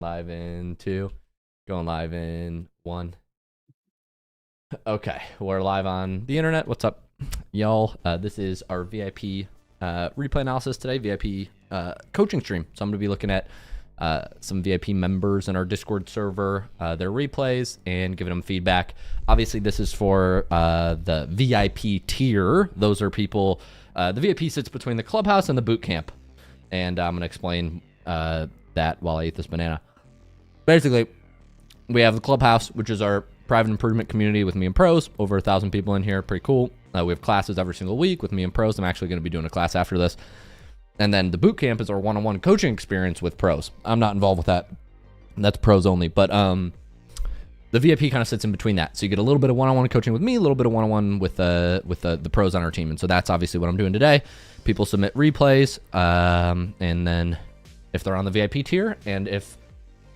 Live in 2. Going live in 1. Okay, we're live on the internet. What's up, y'all? This is our VIP replay analysis today, VIP coaching stream. So I'm going to be looking at some VIP members in our Discord server, their replays, and giving them feedback. Obviously, this is for the VIP tier. Those are people, the VIP sits between the Clubhouse and the Bootcamp. And I'm going to explain that while I eat this banana. Basically, we have the Clubhouse, which is our private improvement community with me and pros. Over 1,000 people in here. Pretty cool. We have classes every single week with me and pros. I'm actually going to be doing a class after this. And then the Bootcamp is our one-on-one coaching experience with pros. I'm not involved with that. That's pros only. But the VIP kind of sits in between that. So you get a little bit of one-on-one coaching with me, a little bit of one-on-one with the pros on our team. And so that's obviously what I'm doing today. People submit replays. And then if they're on the VIP tier and if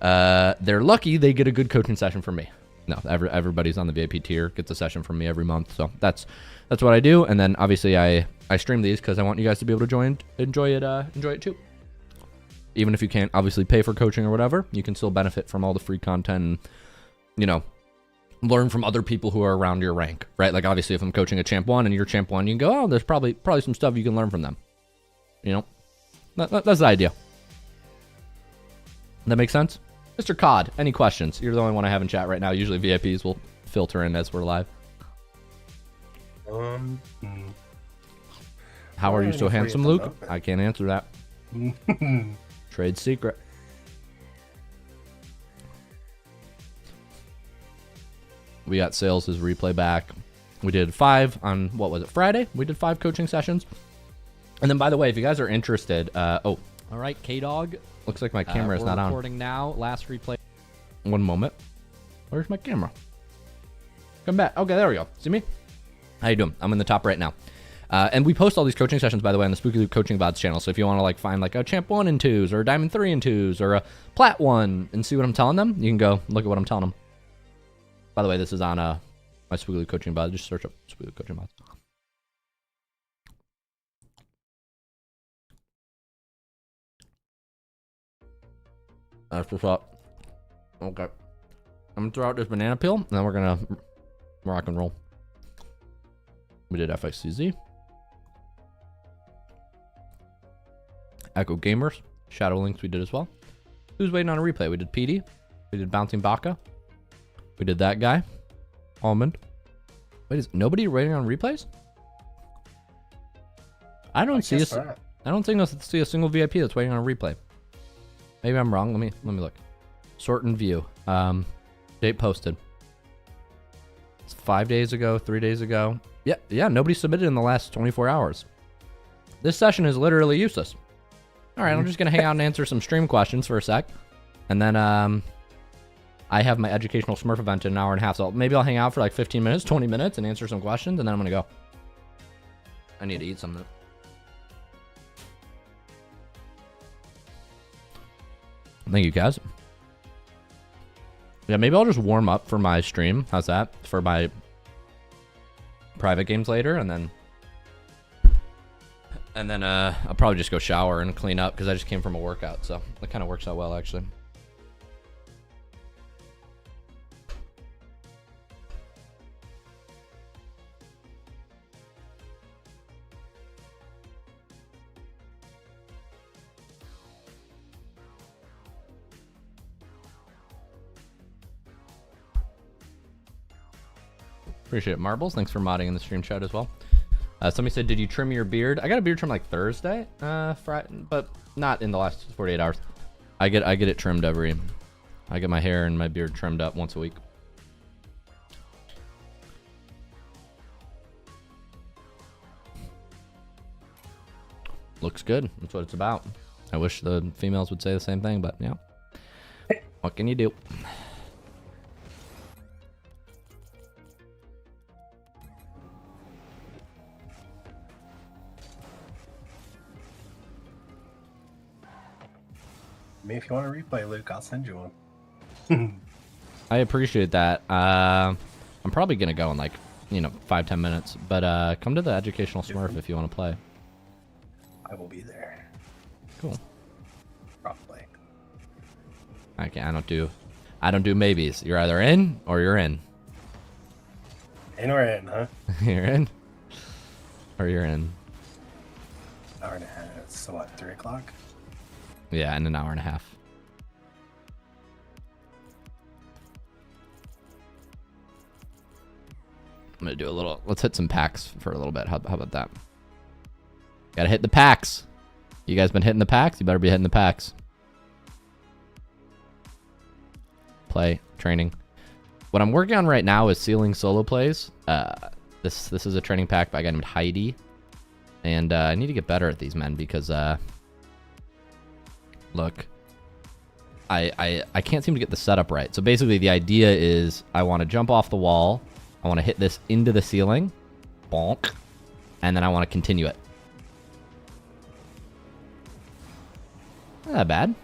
they're lucky, they get a good coaching session from me. No, everybody's on the VIP tier gets a session from me every month. So that's what I do. And then obviously I stream these because I want you guys to be able to enjoy it too. Even if you can't obviously pay for coaching or whatever, you can still benefit from all the free content and, you know, learn from other people who are around your rank, right? Like obviously if I'm coaching a champ 1 and you're champ 1, you can go, oh, there's probably some stuff you can learn from them. You know, that's the idea. That makes sense? Mr. Cod, any questions? You're the only one I have in chat right now. Usually VIPs will filter in as we're live. How are you so handsome, Luke? I can't answer that. Trade secret. We got Sales' replay back. We did 5 on, what was it, Friday? We did 5 coaching sessions. And then, by the way, if you guys are interested, all right, K-Dog. Looks like my camera is not on. Recording now. Last replay. One moment. Where's my camera? Come back. Okay, there we go. See me? How you doing? I'm in the top right now. And we post all these coaching sessions, by the way, on the SpookyLuke Coaching VODs channel. So if you want to like find like a Champ 1 and 2s or a Diamond 3 and 2s or a Plat 1 and see what I'm telling them, you can go look at what I'm telling them. By the way, this is on my SpookyLuke Coaching VODs. Just search up SpookyLuke Coaching VODs. That's what's up. Okay. I'm going to throw out this banana peel, and then we're going to rock and roll. We did FXCZ. Echo Gamers. Shadow Links we did as well. Who's waiting on a replay? We did PD. We did Bouncing Baka. We did that guy. Almond. Wait, is nobody waiting on replays? I don't think I see a single VIP that's waiting on a replay. Maybe I'm wrong. Let me look. Sort and view. Date posted. It's 5 days ago, 3 days ago. Yeah, nobody submitted in the last 24 hours. This session is literally useless. All right, I'm just going to hang out and answer some stream questions for a sec. And then I have my educational Smurf event in an hour and a half. So maybe I'll hang out for like 15 minutes, 20 minutes and answer some questions. And then I'm going to go. I need to eat something. Thank you, guys. Yeah, maybe I'll just warm up for my stream. How's that? For my private games later, and then I'll probably just go shower and clean up because I just came from a workout, so that kind of works out well, actually. Appreciate it, Marbles. Thanks for modding in the stream chat as well. Somebody said, did you trim your beard? I got a beard trim like Thursday, Friday, but not in the last 48 hours. I get it trimmed I get my hair and my beard trimmed up once a week. Looks good. That's what it's about. I wish the females would say the same thing, but yeah. What can you do? If you want to replay, Luke, I'll send you one. I appreciate that. I'm probably going to go in like, 5-10 minutes. But come to the educational Smurf if you want to play. I will be there. Cool. Probably. Okay, I don't do maybes. You're either in or you're in. In or in, huh? You're in or you're in. Hour and a half. So what, 3 o'clock? Yeah, in an hour and a half. I'm gonna do a little. Let's hit some packs for a little bit. How about that? Gotta hit the packs. You guys been hitting the packs? You better be hitting the packs. Play training. What I'm working on right now is ceiling solo plays. This is a training pack by a guy named Heidi, and I need to get better at these men because look, I can't seem to get the setup right. So basically, the idea is I want to jump off the wall. I want to hit this into the ceiling, bonk, and then I want to continue it. Not that bad.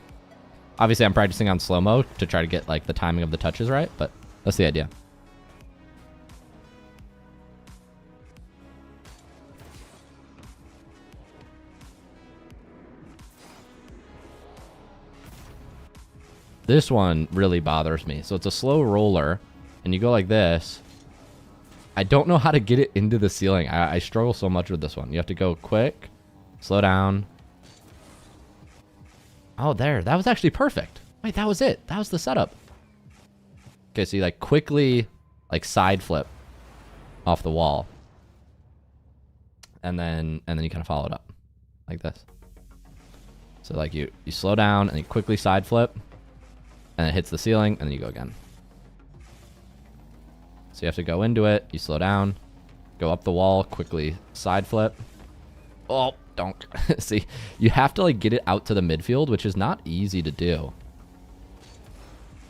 Obviously, I'm practicing on slow-mo to try to get like the timing of the touches right, but that's the idea. This one really bothers me. So it's a slow roller, and you go like this. I don't know how to get it into the ceiling. I struggle so much with this one. You have to go quick, slow down. Oh, there. That was actually perfect. Wait, that was it. That was the setup. Okay, so you like quickly like side flip off the wall. And then you kind of follow it up like this. So like you slow down and you quickly side flip, and it hits the ceiling, and then you go again. So you have to go into it, you slow down, go up the wall, quickly side flip. Oh, don't. See, you have to like get it out to the midfield, which is not easy to do.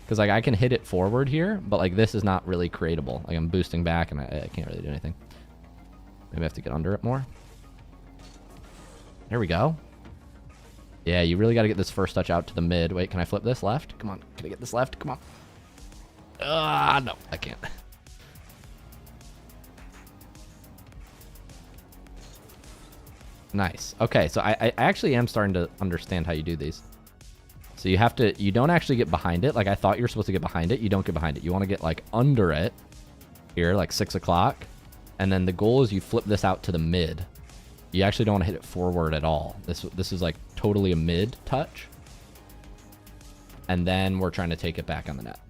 Because like I can hit it forward here, but like this is not really creatable. Like I'm boosting back and I can't really do anything. Maybe I have to get under it more. There we go. Yeah, you really got to get this first touch out to the mid. Wait, can I flip this left? Come on. Can I get this left? Come on. No, I can't. Nice. Okay, so I actually am starting to understand how you do these. So you don't actually get behind it. Like I thought you were supposed to get behind it. You don't get behind it. You want to get like under it here, like 6 o'clock. And then the goal is you flip this out to the mid. You actually don't want to hit it forward at all. This is like totally a mid touch. And then we're trying to take it back on the net.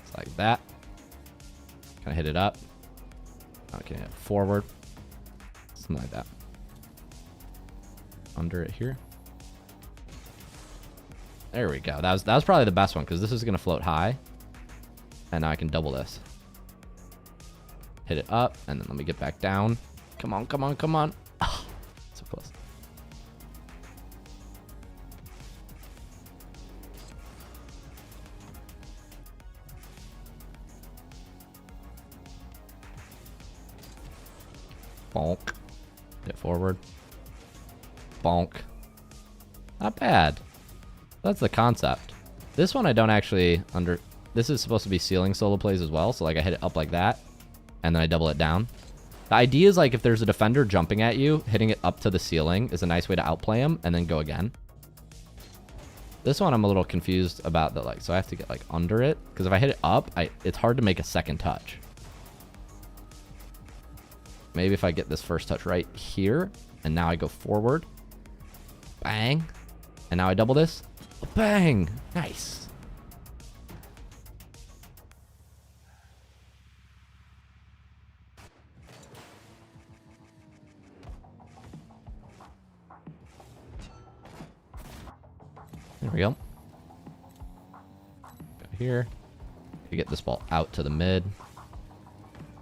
It's like that. Kind of hit it up. Okay, forward. Something like that. Under it here. There we go. That was probably the best one because this is going to float high. And now I can double this. Hit it up, and then let me get back down. Come on, come on, come on. Oh, so close. Bonk. Hit forward. Bonk. Not bad. That's the concept. This one I don't actually This is supposed to be ceiling solo plays as well. So like I hit it up like that, and then I double it down. The idea is like if there's a defender jumping at you, hitting it up to the ceiling is a nice way to outplay him and then go again. This one I'm a little confused about the like, so I have to get like under it because if I hit it up, it's hard to make a second touch. Maybe if I get this first touch right here, and now I go forward, bang, and now I double this, bang, nice. There we go. Go here. You get this ball out to the mid.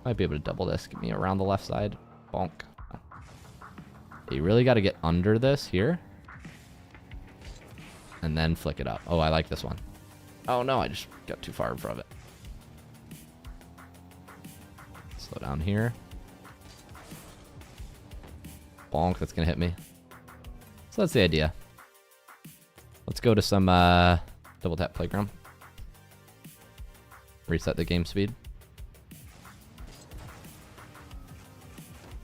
Might be able to double this. Get me around the left side. Bonk. You really got to get under this here. And then flick it up. Oh, I like this one. Oh, no. I just got too far in front of it. Slow down here. Bonk. That's going to hit me. So that's the idea. Let's go to some double tap playground. Reset the game speed.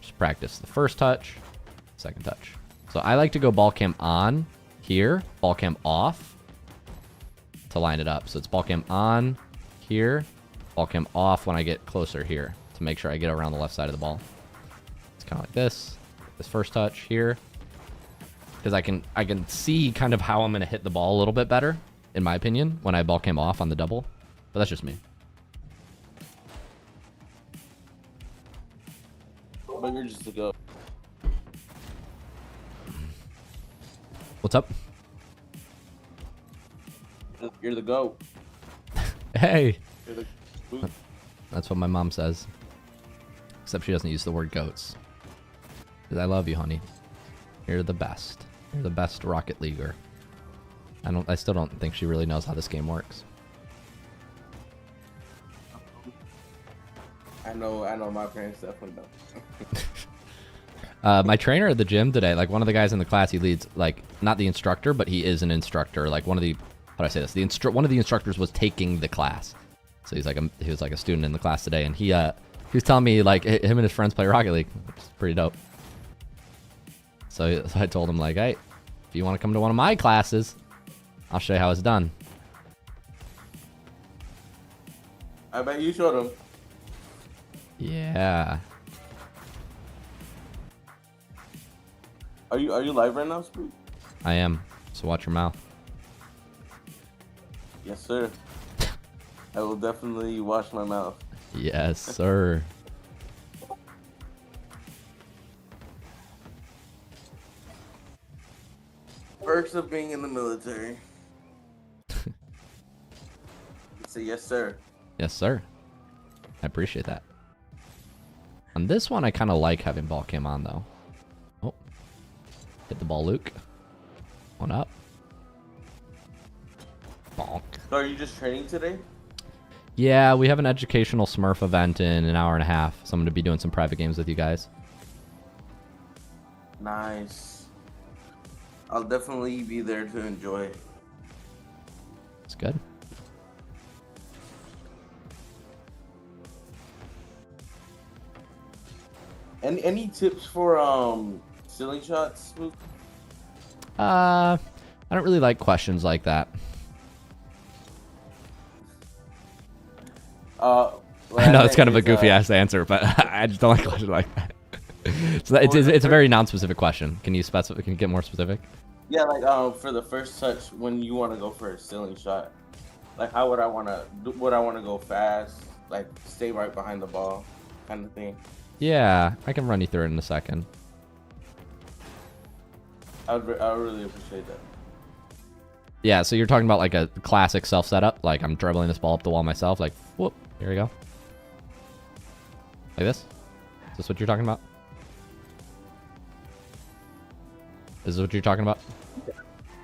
Just practice the first touch, second touch, So I like to go ball cam on here, ball cam off to line it up. So it's ball cam on here, ball cam off when I get closer here to make sure I get around the left side of the ball. It's kind of like this first touch here. Because I can see kind of how I'm going to hit the ball a little bit better, in my opinion, when I ball cam off on the double. But that's just me. But you're just to go. What's up? You're the GOAT. Hey. You're the GOAT. That's what my mom says. Except she doesn't use the word goats. Because I love you, honey. You're the best. You're the best Rocket Leaguer. I still don't think she really knows how this game works. I know my parents definitely don't. My trainer at the gym today, like one of the guys in the class, he leads, like, not the instructor, but he is an instructor. Like one of the, how do I say this? One of the instructors was taking the class. So he was like a student in the class today, and he was telling me like him and his friends play Rocket League, which is pretty dope. So I told him like, hey, if you want to come to one of my classes, I'll show you how it's done. I bet you showed him. Yeah. Are you live right now, Spook? I am. So watch your mouth. Yes, sir. I will definitely wash my mouth. Yes, sir. Perks of being in the military. Say yes, sir. Yes, sir. I appreciate that. On this one, I kind of like having ball cam on, though. Oh. Hit the ball, Luke. One up. Bonk. So are you just training today? Yeah, we have an educational Smurf event in an hour and a half, so I'm going to be doing some private games with you guys. Nice. I'll definitely be there to enjoy. It's good. Any tips for ceiling shots, Spook? I don't really like questions like that. I know it's kind of a goofy ass answer, but I just don't like questions like that. So it's a very non-specific question. Can you specify? Can you get more specific? Yeah, like for the first touch, when you want to go for a ceiling shot, like how would I want to? Would I want to go fast, like stay right behind the ball, kind of thing? Yeah, I can run you through it in a second. I would really appreciate that. Yeah, so you're talking about like a classic self setup, like I'm dribbling this ball up the wall myself, like whoop, here we go. Like this? Is this what you're talking about? Is this what you're talking about?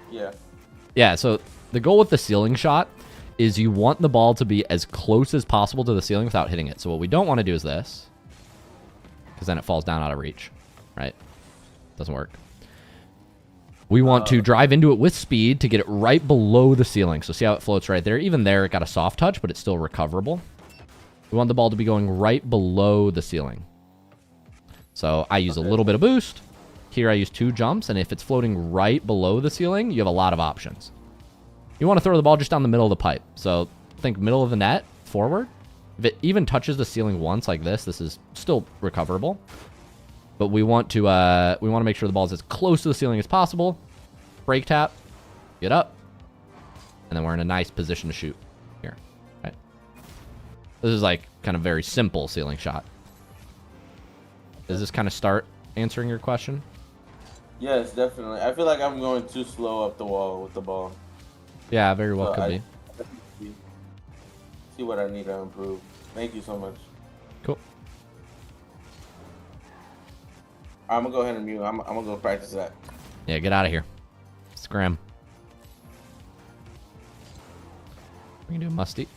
Yeah. Yeah, so the goal with the ceiling shot is you want the ball to be as close as possible to the ceiling without hitting it. So what we don't want to do is this, because then it falls down out of reach, right? Doesn't work. We want to drive into it with speed to get it right below the ceiling. So see how it floats right there? Even there, it got a soft touch, but it's still recoverable. We want the ball to be going right below the ceiling. So I use a little bit of boost. Here I use 2 jumps, and if it's floating right below the ceiling, you have a lot of options. You want to throw the ball just down the middle of the pipe. So think middle of the net, forward. If it even touches the ceiling once like this is still recoverable. But we want to make sure the ball is as close to the ceiling as possible. Break tap, get up, and then we're in a nice position to shoot here. Right. This is like kind of very simple ceiling shot. Does this kind of start answering your question? Yes, definitely. I feel like I'm going too slow up the wall with the ball. Yeah, very well could be. See what I need to improve. Thank you so much. Cool. I'm gonna go ahead and mute. I'm gonna go practice that. Yeah, get out of here. Scram. We can do a musty.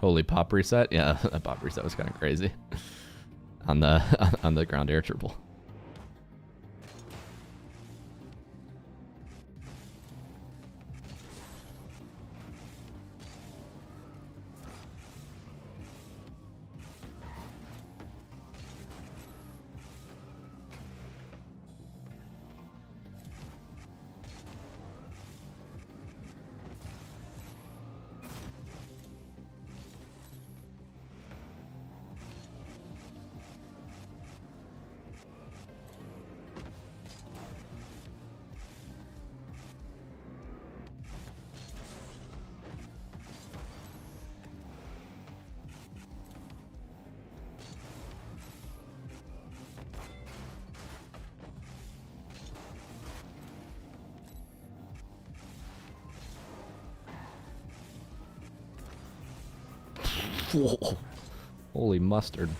Holy pop reset. Yeah, that pop reset was kind of crazy on the on the ground air triple. Whoa. Holy mustard.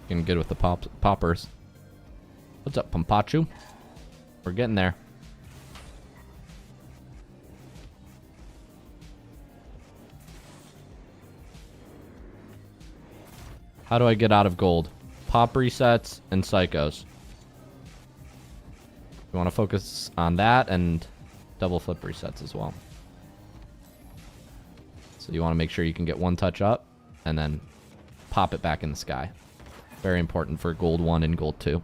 Getting good with the poppers. What's up, Pompachu? We're getting there. How do I get out of gold? Pop resets and psychos. We want to focus on that and double flip resets as well. So you want to make sure you can get one touch up and then pop it back in the sky. Very important for gold 1 and gold 2.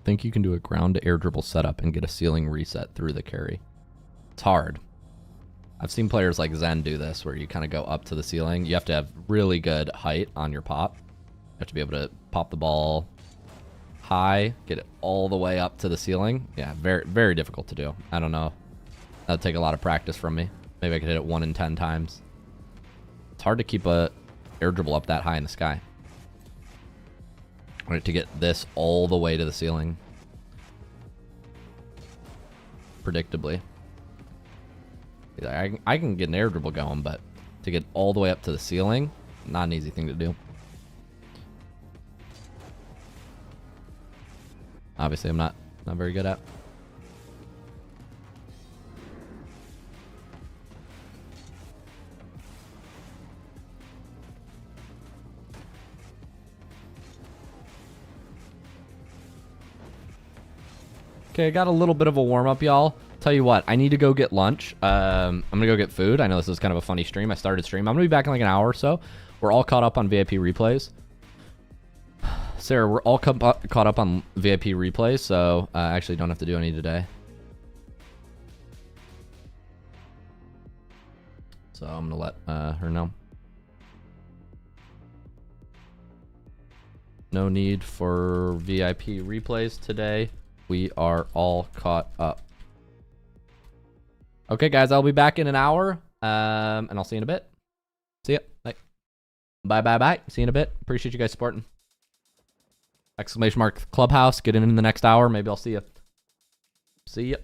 Think you can do a ground to air dribble setup and get a ceiling reset through the carry. It's hard. I've seen players like Zen do this where you kind of go up to the ceiling. You have to have really good height on your pop. You have to be able to pop the ball high, get it all the way up to the ceiling. Yeah, very, very difficult to do. I don't know. That'd take a lot of practice from me. Maybe I could hit it 1 in 10 times. It's hard to keep a air dribble up that high in the sky. Right, to get this all the way to the ceiling. Predictably. I can get an air dribble going, but to get all the way up to the ceiling, not an easy thing to do. Obviously, I'm not very good at. Okay, I got a little bit of a warm-up, y'all. Tell you what, I need to go get lunch. I'm going to go get food. I know this is kind of a funny stream. I started stream. I'm going to be back in like an hour or so. We're all caught up on VIP replays. Sarah, we're all caught up on VIP replays, so I actually don't have to do any today. So I'm going to let her know. No need for VIP replays today. We are all caught up. Okay, guys, I'll be back in an hour, and I'll see you in a bit. See ya. Bye. Bye, bye, bye. See you in a bit. Appreciate you guys supporting. Exclamation mark Clubhouse. Get in the next hour. Maybe I'll see you. See ya.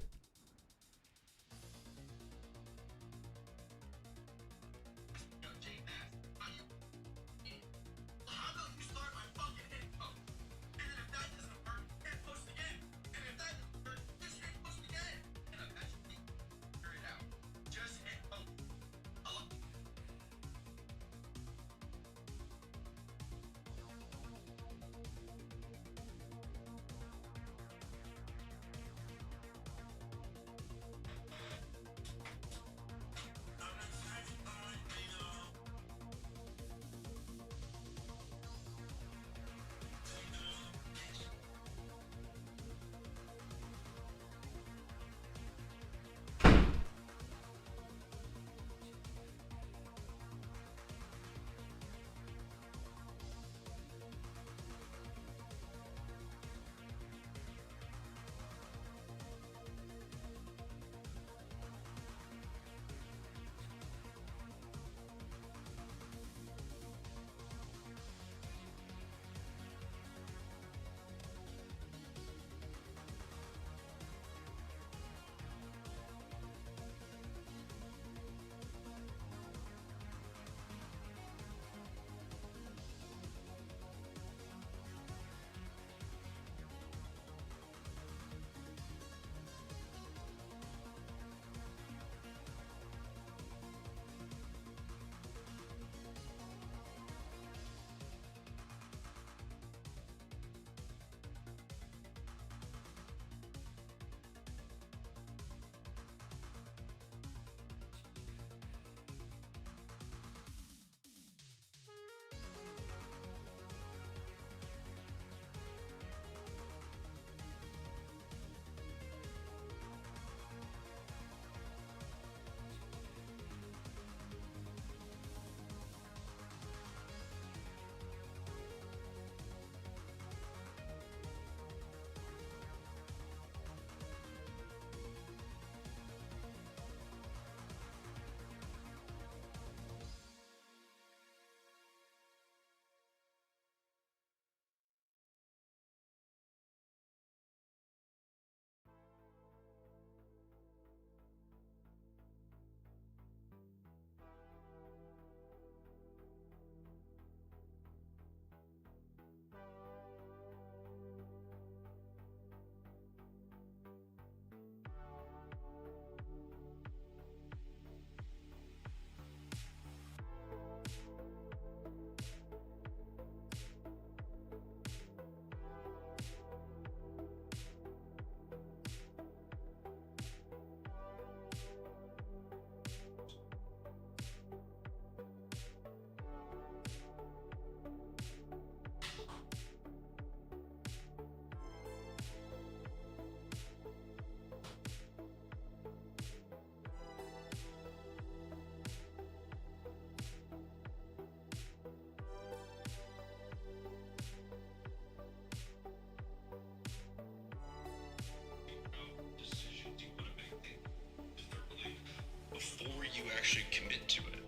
actually commit to it,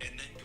and then go.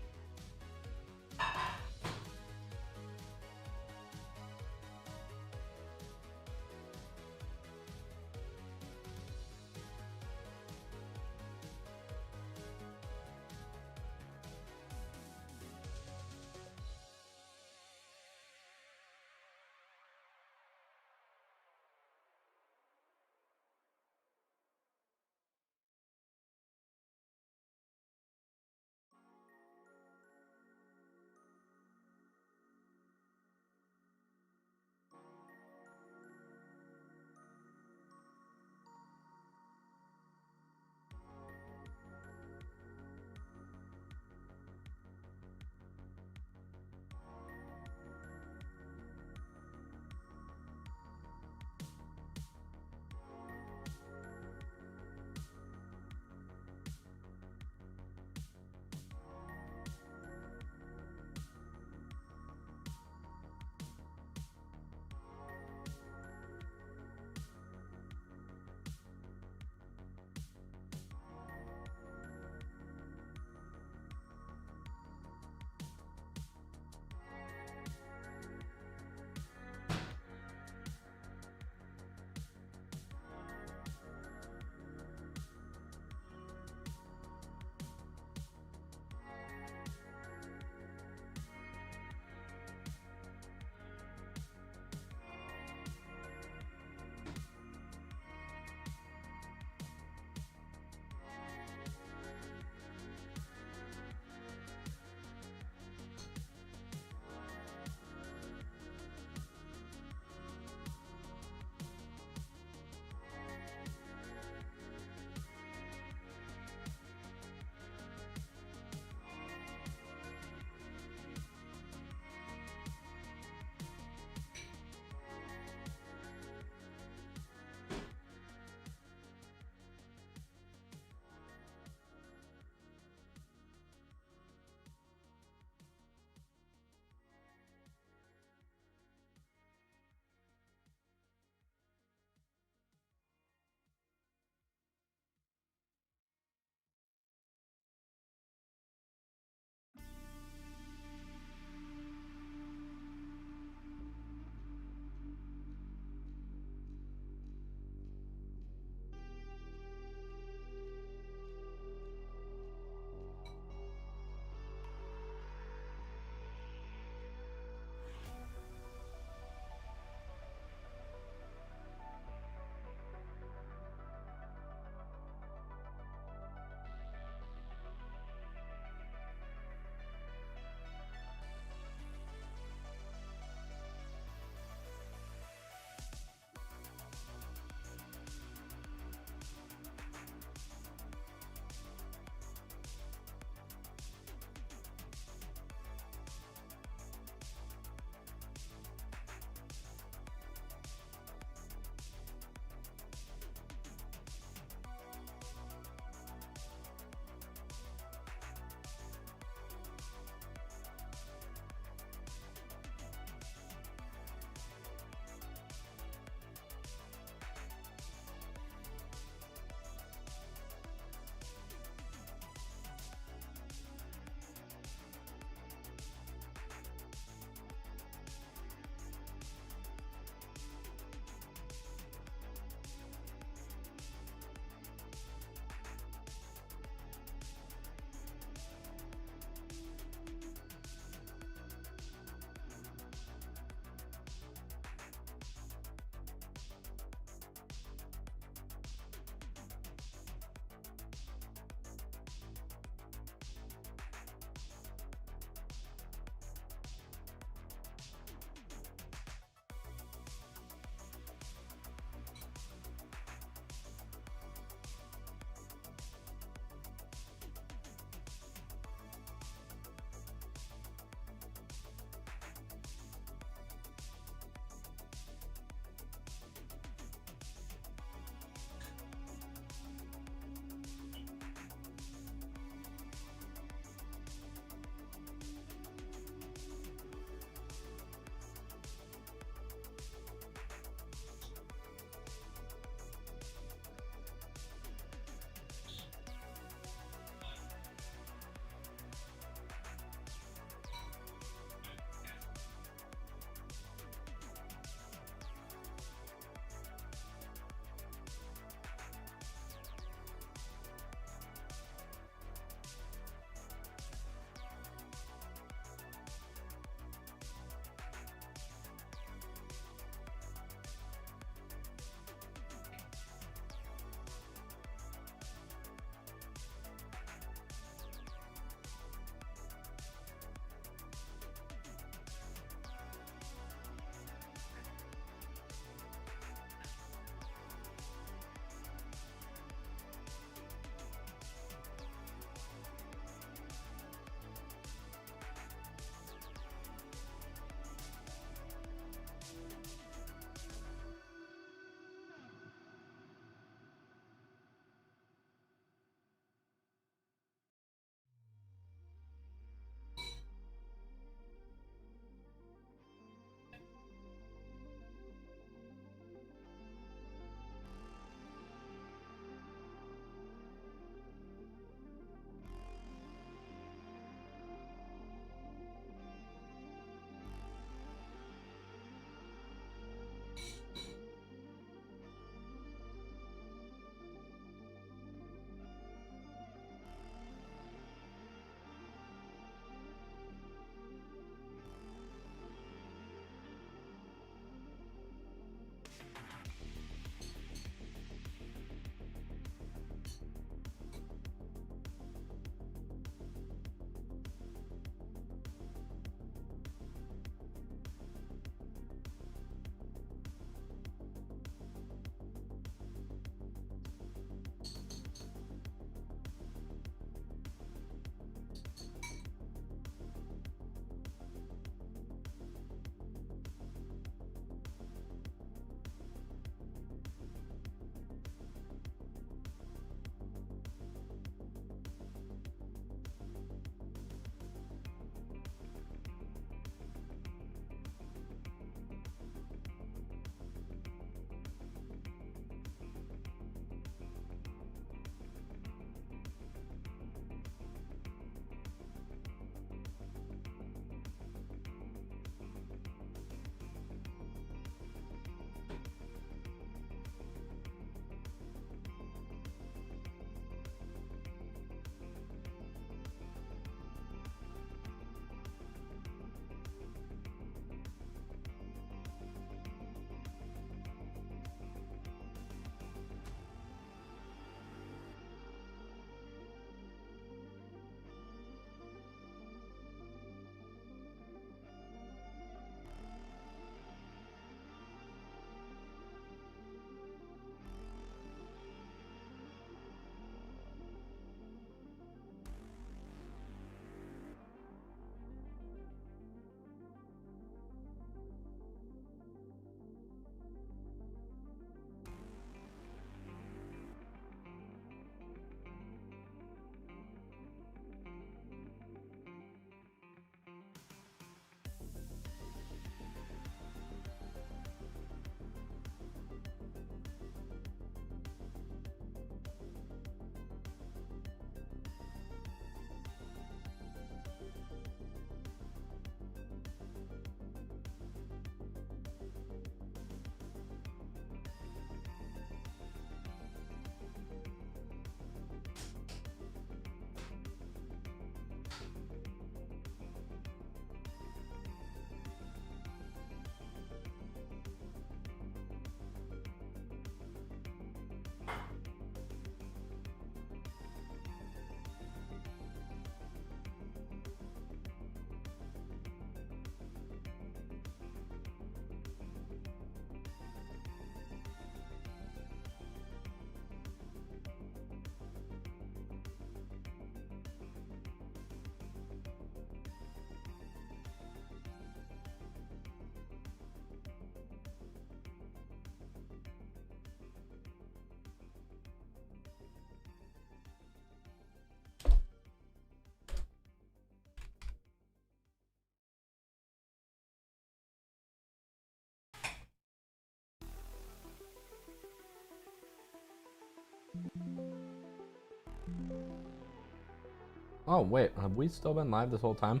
Oh, wait. Have we still been live this whole time?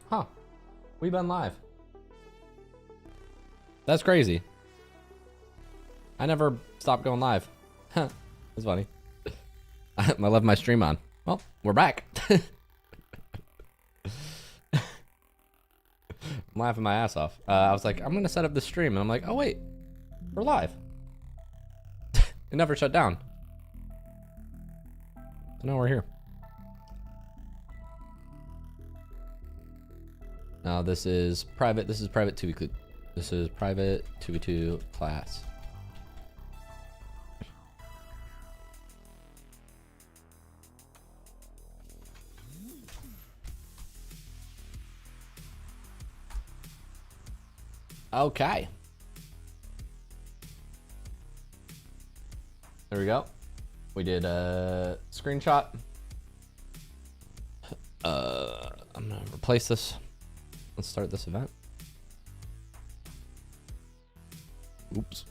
Huh. We've been live. That's crazy. I never stopped going live. Huh. That's funny. I left my stream on. Well, we're back. I'm laughing my ass off. I was like, I'm going to set up the stream. And I'm like, oh, wait. We're live. It never shut down. So now we're here. Now this is private. This is private 2v2. This is private 2v2 class. Okay. There we go. We did a screenshot. I'm gonna replace this. Let's start this event. Oops.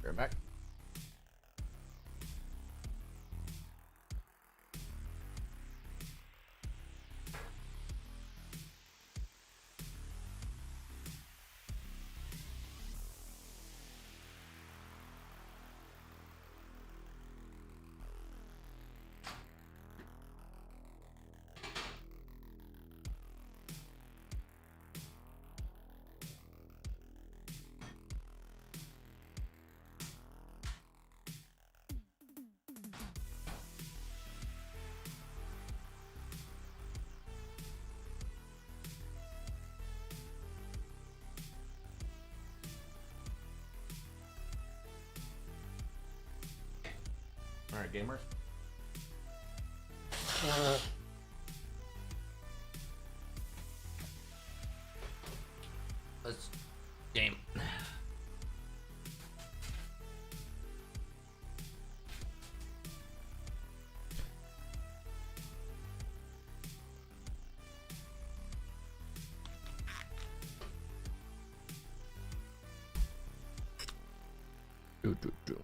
Right back. All right, gamers. Let's game. Do.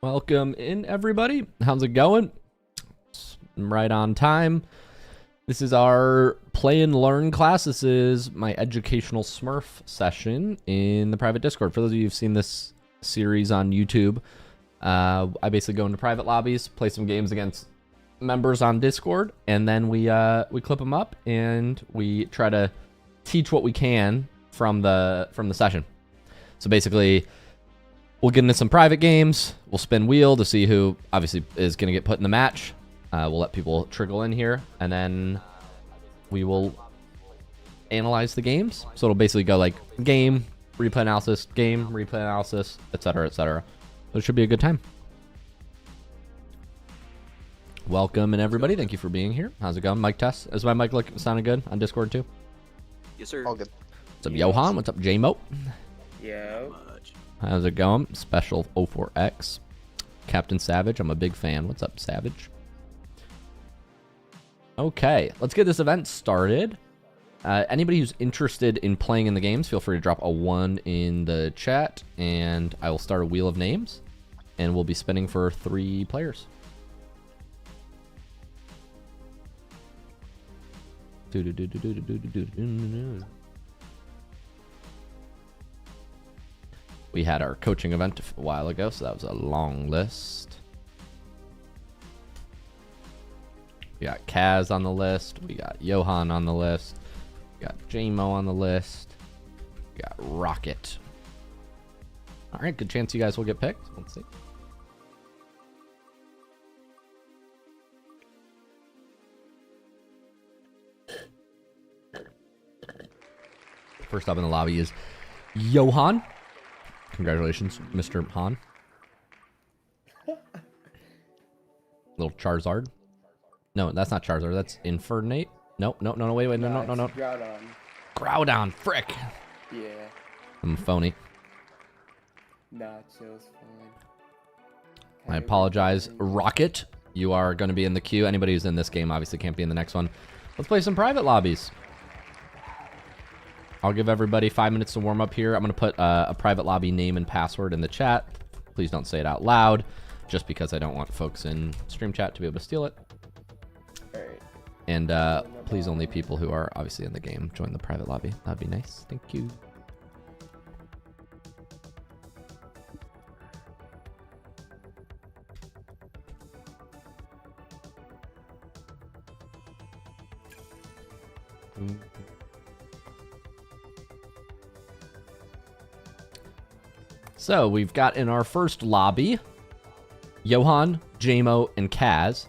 Welcome in, everybody. How's it going? I'm right on time. This is our play and learn class. This is my educational Smurf session in the private Discord. For those of you who've seen this series on YouTube, I basically go into private lobbies, play some games against members on Discord, and then we clip them up and we try to teach what we can from the session. So basically, we'll get into some private games. We'll spin wheel to see who obviously is going to get put in the match. We'll let people trickle in here, and then we will analyze the games. So it'll basically go like game, replay analysis, game, replay analysis, etc., etc. So it should be a good time. Welcome and everybody. Thank you for being here. How's it going? Mic test. Is my mic sounding good on Discord too? Yes, sir. All good. What's up, Johan? What's up, J-Mo? Yeah. How's it going? Special 04X. Captain Savage. I'm a big fan. What's up, Savage? Okay, let's get this event started. Anybody who's interested in playing in the games, feel free to drop a 1 in the chat, and I will start a wheel of names, and we'll be spinning for 3 players. We had our coaching event a while ago, so that was a long list. We got Kaz on the list. We got Johan on the list. We got J-Mo on the list. We got Rocket. All right, good chance you guys will get picked. Let's see. First up in the lobby is Johan. Congratulations, Mr. Han. Charizard. No, that's not Charizard. That's Infernate. No, wait, no. Groudon. Groudon, frick. Yeah. I'm phony. Nachos, fine. I apologize. Rocket, you are going to be in the queue. Anybody who's in this game obviously can't be in the next one. Let's play some private lobbies. I'll give everybody 5 minutes to warm up here. I'm going to put a private lobby name and password in the chat. Please don't say it out loud, just because I don't want folks in stream chat to be able to steal it. All right. And please only people who are obviously in the game join the private lobby. That'd be nice. Thank you. So we've got in our first lobby Johan, JMO, and Kaz.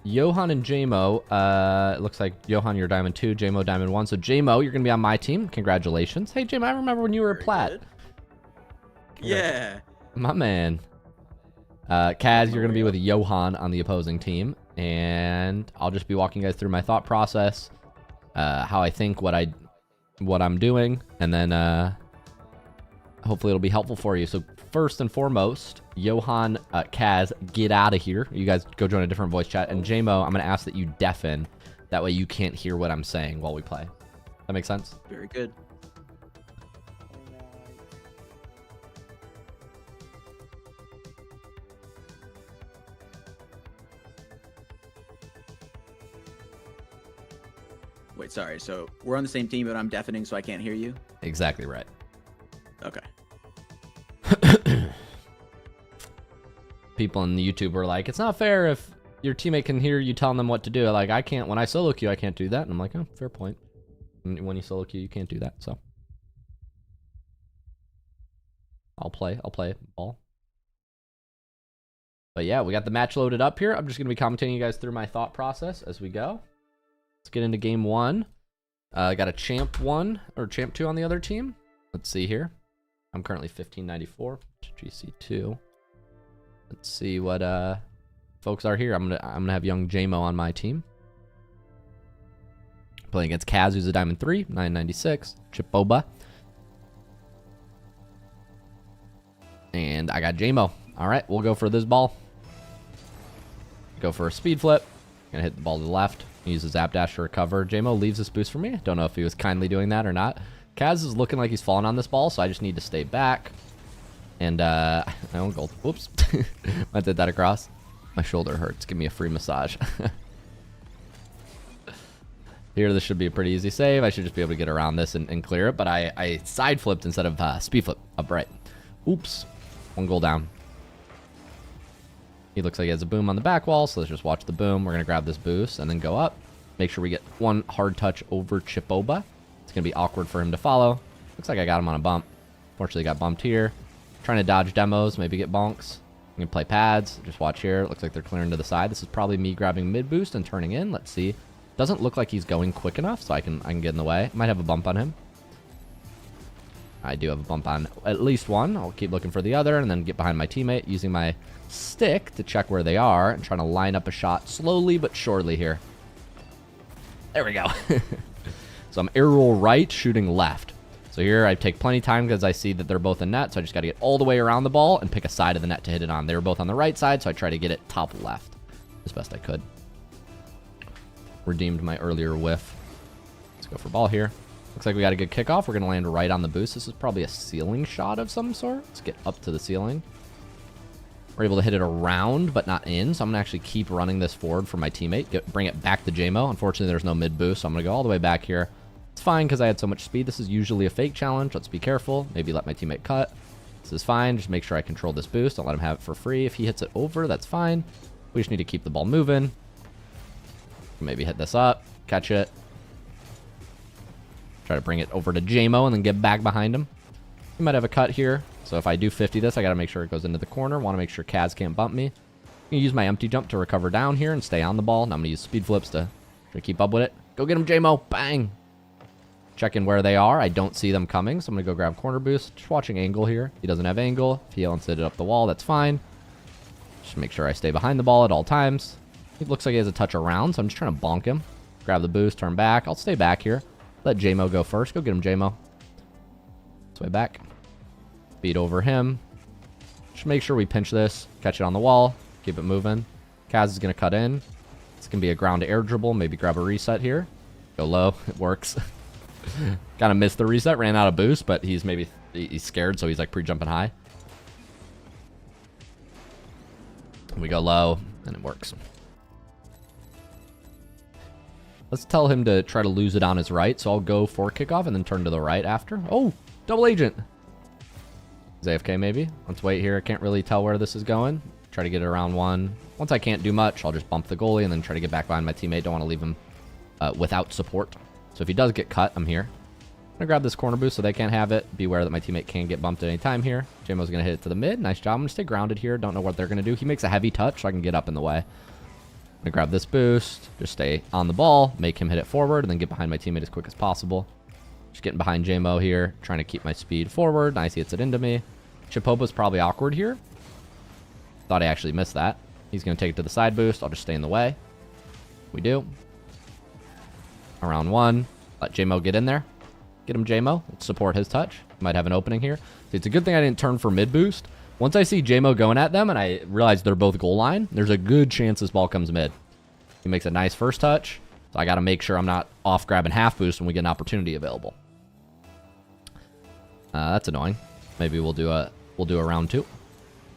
Johan and JMO, it looks like Johan, you're Diamond 2, JMO, Diamond 1. So JMO, you're going to be on my team. Congratulations. Hey, JMO, I remember when you were a Plat. Good. Yeah. My man. Kaz, you're going to be with Johan on the opposing team. And I'll just be walking you guys through my thought process, how I think, what I'm doing, and then hopefully it'll be helpful for you. So first and foremost, Johan, Kaz, get out of here. You guys go join a different voice chat. And JMO, I'm going to ask that you deafen. That way you can't hear what I'm saying while we play. That makes sense? Very good. Wait, sorry. So we're on the same team, but I'm deafening, so I can't hear you? Exactly right. Okay. People in the YouTube were like, it's not fair if your teammate can hear you telling them what to do. Like, I can't, when I solo queue, I can't do that. And I'm like, oh, fair point. When you solo queue, you can't do that. So I'll play ball. But yeah, we got the match loaded up here. I'm just going to be commentating you guys through my thought process as we go. Let's get into game one. I got a champ 1 or champ 2 on the other team. Let's see here. I'm currently 1594 to GC2. Let's see what folks are here. I'm gonna have young JMO on my team. Playing against Kaz, who's a Diamond 3, 996. Chipoba. And I got JMO. Alright, we'll go for this ball. Go for a speed flip. Gonna hit the ball to the left. Use a zap dash to recover. JMO leaves this boost for me. Don't know if he was kindly doing that or not. Kaz is looking like he's falling on this ball, so I just need to stay back. And I own gold. Whoops. I did that across. My shoulder hurts. Give me a free massage. Here, this should be a pretty easy save. I should just be able to get around this and clear it. But I side flipped instead of speed flip upright. Oops. 1 goal down. He looks like he has a boom on the back wall, so let's just watch the boom. We're going to grab this boost and then go up. Make sure we get 1 hard touch over Chipoba. It's going to be awkward for him to follow. Looks like I got him on a bump. Fortunately, got bumped here. Trying to dodge demos, maybe get bonks. I'm going to play pads. Just watch here. Looks like they're clearing to the side. This is probably me grabbing mid boost and turning in. Let's see. Doesn't look like he's going quick enough, so I can get in the way. Might have a bump on him. I do have a bump on at least 1. I'll keep looking for the other and then get behind my teammate using my stick to check where they are and trying to line up a shot slowly but surely here. There we go. So I'm air roll right, shooting left. So here I take plenty of time because I see that they're both in net, so I just got to get all the way around the ball and pick a side of the net to hit it on. They were both on the right side, so I try to get it top left as best I could. Redeemed my earlier whiff. Let's go for ball here. Looks like we got a good kickoff. We're going to land right on the boost. This is probably a ceiling shot of some sort. Let's get up to the ceiling. We're able to hit it around, but not in. So I'm going to actually keep running this forward for my teammate. Bring it back to JMO. Unfortunately, there's no mid boost, so I'm going to go all the way back here. It's fine because I had so much speed. This is usually a fake challenge. Let's be careful. Maybe let my teammate cut. This is fine. Just make sure I control this boost. Don't let him have it for free. If he hits it over, that's fine. We just need to keep the ball moving. Maybe hit this up. Catch it. Try to bring it over to JMO and then get back behind him. He might have a cut here. So if I do 50 this, I got to make sure it goes into the corner. Want to make sure Kaz can't bump me. I'm going to use my empty jump to recover down here and stay on the ball. Now I'm going to use speed flips to keep up with it. Go get him, JMO. Bang. Checking where they are. I don't see them coming, so I'm going to go grab corner boost. Just watching angle here. He doesn't have angle. If he wants to hit it up the wall, that's fine. Just make sure I stay behind the ball at all times. He looks like he has a touch around, so I'm just trying to bonk him. Grab the boost, turn back. I'll stay back here. Let JMO go first. Go get him, JMO. This way back. Beat over him. Just make sure we pinch this. Catch it on the wall. Keep it moving. Kaz is going to cut in. It's going to be a ground to air dribble. Maybe grab a reset here. Go low. It works. Kind of missed the reset. Ran out of boost, but he's scared, so he's like pre-jumping high. We go low, and it works. Let's tell him to try to lose it on his right, so I'll go for kickoff and then turn to the right after. Oh, double agent. Is AFK maybe? Let's wait here. I can't really tell where this is going. Try to get it around one. Once I can't do much, I'll just bump the goalie and then try to get back behind my teammate. Don't want to leave him without support. So if he does get cut, I'm here. I'm going to grab this corner boost so they can't have it. Be aware that my teammate can get bumped at any time here. JMO's going to hit it to the mid. Nice job. I'm going to stay grounded here. Don't know what they're going to do. He makes a heavy touch so I can get up in the way. I'm going to grab this boost. Just stay on the ball. Make him hit it forward and then get behind my teammate as quick as possible. Just getting behind JMO here. Trying to keep my speed forward. Nice. He hits it into me. Chipoba's probably awkward here. Thought I actually missed that. He's going to take it to the side boost. I'll just stay in the way. We do. Around one. Let JMO get in there. Get him, JMO. Let's support his touch. Might have an opening here. So it's a good thing I didn't turn for mid boost. Once I see JMO going at them and I realize they're both goal line, there's a good chance this ball comes mid. He makes a nice first touch. So I got to make sure I'm not off grabbing half boost when we get an opportunity available. That's annoying. Maybe we'll do a round two.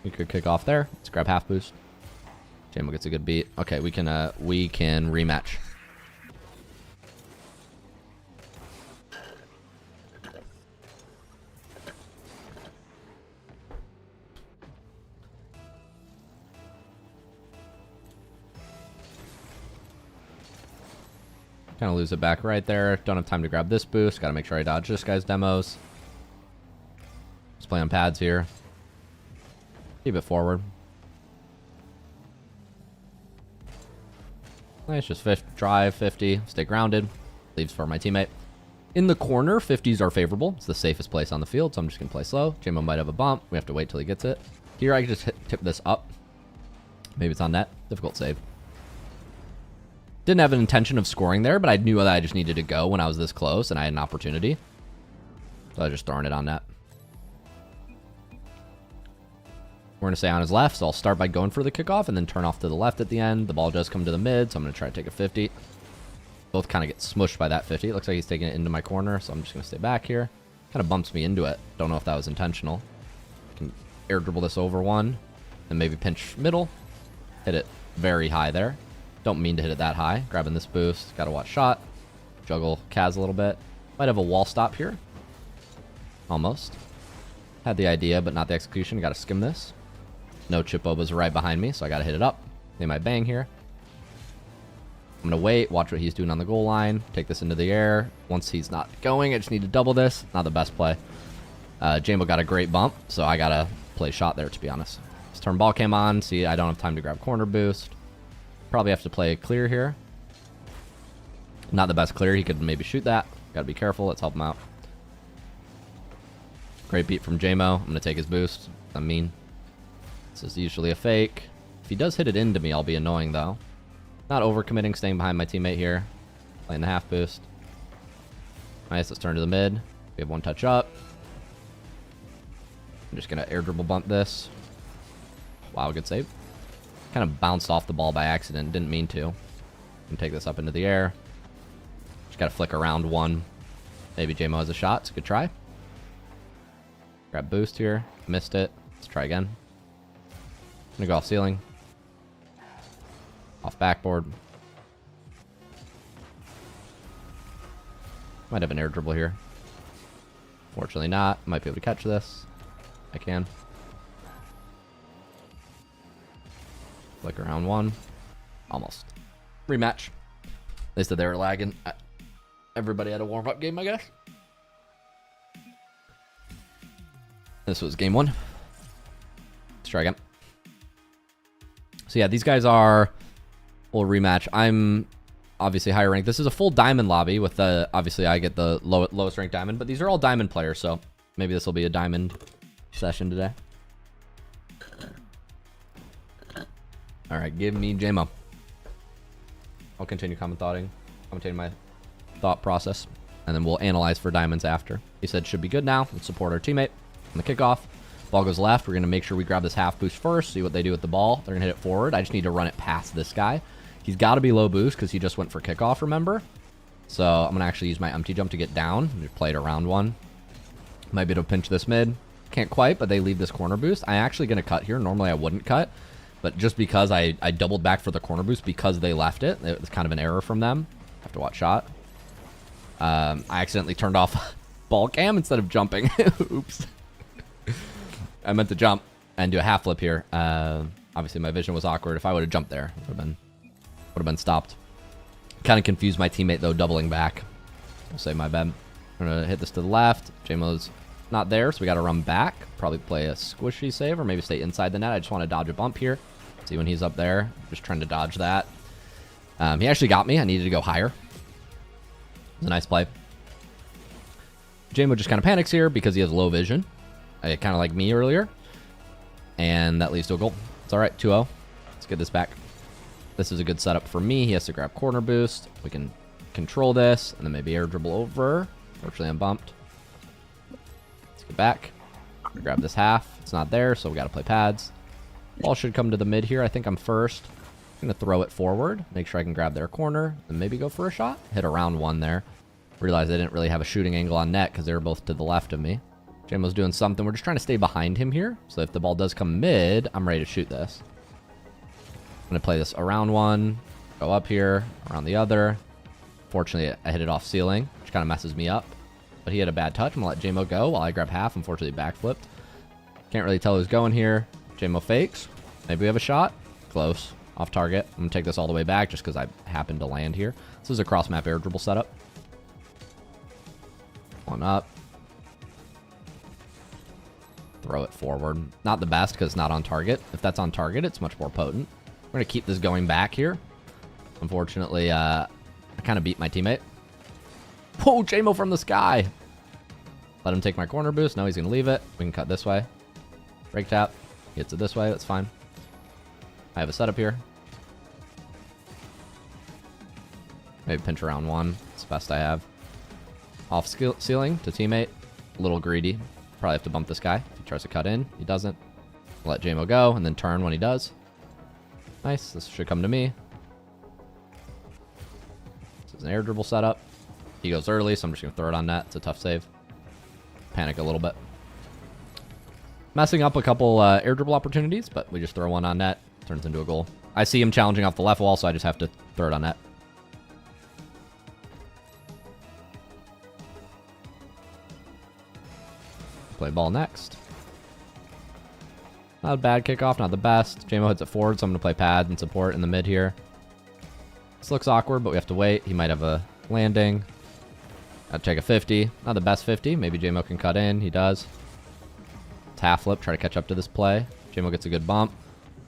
We could kick off there. Let's grab half boost. JMO gets a good beat. Okay, we can rematch. Kind of lose it back right there. Don't have time to grab this boost. Got to make sure I dodge this guy's demos. Let's play on pads here. Keep it forward. Nice, just drive 50. Stay grounded. Leaves for my teammate. In the corner, 50s are favorable. It's the safest place on the field, so I'm just going to play slow. JMO might have a bump. We have to wait till he gets it. Here, I can just tip this up. Maybe it's on net. Difficult save. Didn't have an intention of scoring there, but I knew that I just needed to go when I was this close and I had an opportunity. So I was just throwing it on net. We're going to stay on his left, so I'll start by going for the kickoff and then turn off to the left at the end. The ball does come to the mid, so I'm going to try to take a 50. Both kind of get smushed by that 50. It looks like he's taking it into my corner, so I'm just going to stay back here. Kind of bumps me into it. Don't know if that was intentional. I can air dribble this over one and maybe pinch middle. Hit it very high there. Don't mean to hit it that high. Grabbing this boost. Got to watch shot. Juggle Kaz a little bit. Might have a wall stop here. Almost. Had the idea, but not the execution. Got to skim this. No Chipobas right behind me, so I got to hit it up. They might bang here. I'm going to wait. Watch what he's doing on the goal line. Take this into the air. Once he's not going, I just need to double this. Not the best play. JMO got a great bump, so I got to play shot there, to be honest. This turn ball came on. See, I don't have time to grab corner boost. Probably have to play clear here. Not the best clear. He could maybe shoot that. Got to be careful. Let's help him out. Great beat from JMO. I'm going to take his boost. I'm mean. This is usually a fake. If he does hit it into me, I'll be annoying, though. Not overcommitting, staying behind my teammate here. Playing the half boost. Nice. Let's turn to the mid. We have one touch up. I'm just going to air dribble bump this. Wow, good save. Kind of bounced off the ball by accident. Didn't mean to. Can take this up into the air. Just got to flick around one. Maybe JMO has a shot. It's a good try. Grab boost here. Missed it. Let's try again. I'm going to go off ceiling. Off backboard. Might have an air dribble here. Fortunately not. Might be able to catch this. I can. Flick around one. Almost. Rematch. They said they were lagging. Everybody had a warm-up game, I guess. This was game one. Let's try again. So yeah, these guys are... We'll rematch. I'm obviously higher ranked. This is a full diamond lobby with the... Obviously, I get the lowest ranked diamond, but these are all diamond players, so maybe this will be a diamond session today. All right, give me JMO. I'll continue commentating my thought process, and then we'll analyze for diamonds after. He said should be good now. Let's support our teammate on the kickoff. Ball goes left. We're going to make sure we grab this half boost first, see what they do with the ball. They're going to hit it forward. I just need to run it past this guy. He's got to be low boost because he just went for kickoff, remember? So I'm going to actually use my empty jump to get down. Just play it around one. Might be able to pinch this mid. Can't quite, but they leave this corner boost. I'm actually going to cut here. Normally I wouldn't cut, but just because I doubled back for the corner boost because they left it. It was kind of an error from them. Have to watch shot. I accidentally turned off ball cam instead of jumping. Oops. I meant to jump and do a half flip here. Obviously my vision was awkward. If I would have jumped there, would have been stopped. Kind of confused my teammate though, doubling back. I'll say my bad. I'm gonna hit this to the left. JMO's not there, so we got to run back. Probably play a squishy save or maybe stay inside the net. I just want to dodge a bump here. See when he's up there. Just trying to dodge that. He actually got me. I needed to go higher. It was a nice play. JMO just kind of panics here because he has low vision. Kind of like me earlier. And that leads to a goal. It's all right, 2-0. Let's get this back. This is a good setup for me. He has to grab corner boost. We can control this and then maybe air dribble over. Fortunately, I'm bumped. Let's get back. Grab this half. It's not there, so we got to play pads. Ball should come to the mid here. I think I'm first. I'm going to throw it forward. Make sure I can grab their corner and maybe go for a shot. Hit around one there. Realized I didn't really have a shooting angle on net because they were both to the left of me. JMO's doing something. We're just trying to stay behind him here. So if the ball does come mid, I'm ready to shoot this. I'm going to play this around one. Go up here. Around the other. Fortunately, I hit it off ceiling, which kind of messes me up. But he had a bad touch. I'm going to let JMO go while I grab half. Unfortunately, backflipped. Can't really tell who's going here. JMO fakes. Maybe we have a shot. Close. Off target. I'm going to take this all the way back just because I happened to land here. This is a cross-map air dribble setup. One up. Throw it forward. Not the best because it's not on target. If that's on target, it's much more potent. We're going to keep this going back here. Unfortunately, I kind of beat my teammate. Whoa, JMO from the sky. Let him take my corner boost. No, he's going to leave it. We can cut this way. Break tap. Gets it this way. That's fine. I have a setup here. Maybe pinch around one. It's the best I have. Off ceiling to teammate. A little greedy. Probably have to bump this guy. If he tries to cut in, he doesn't. Let JMO go and then turn when he does. Nice. This should come to me. This is an air dribble setup. He goes early, so I'm just going to throw it on net. It's a tough save. Panic a little bit. Messing up a couple air dribble opportunities, but we just throw one on net. Turns into a goal. I see him challenging off the left wall, so I just have to throw it on net. Play ball next. Not a bad kickoff, not the best. JMO hits it forward, so I'm going to play pad and support in the mid here. This looks awkward, but we have to wait. He might have a landing. I'll take a 50. Not the best 50. Maybe JMO can cut in. He does. It's half flip. Try to catch up to this play. JMO gets a good bump.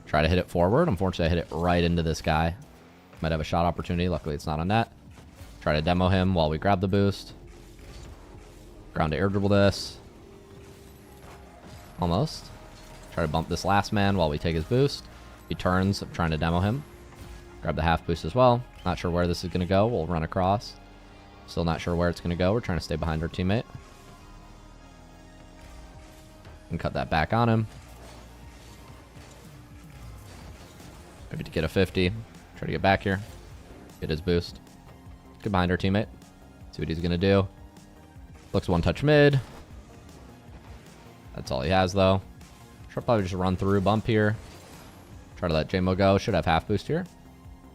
Try to hit it forward. Unfortunately, I hit it right into this guy. Might have a shot opportunity. Luckily, it's not on net. Try to demo him while we grab the boost. Ground to air dribble this. Almost. Try to bump this last man while we take his boost. He turns. I'm trying to demo him. Grab the half boost as well. Not sure where this is going to go. We'll run across. Still not sure where it's going to go. We're trying to stay behind our teammate. And cut that back on him. Maybe to get a 50. Try to get back here. Get his boost. Get behind our teammate. See what he's going to do. Looks one touch mid. That's all he has though. Should probably just run through bump here. Try to let JMO go. Should have half boost here.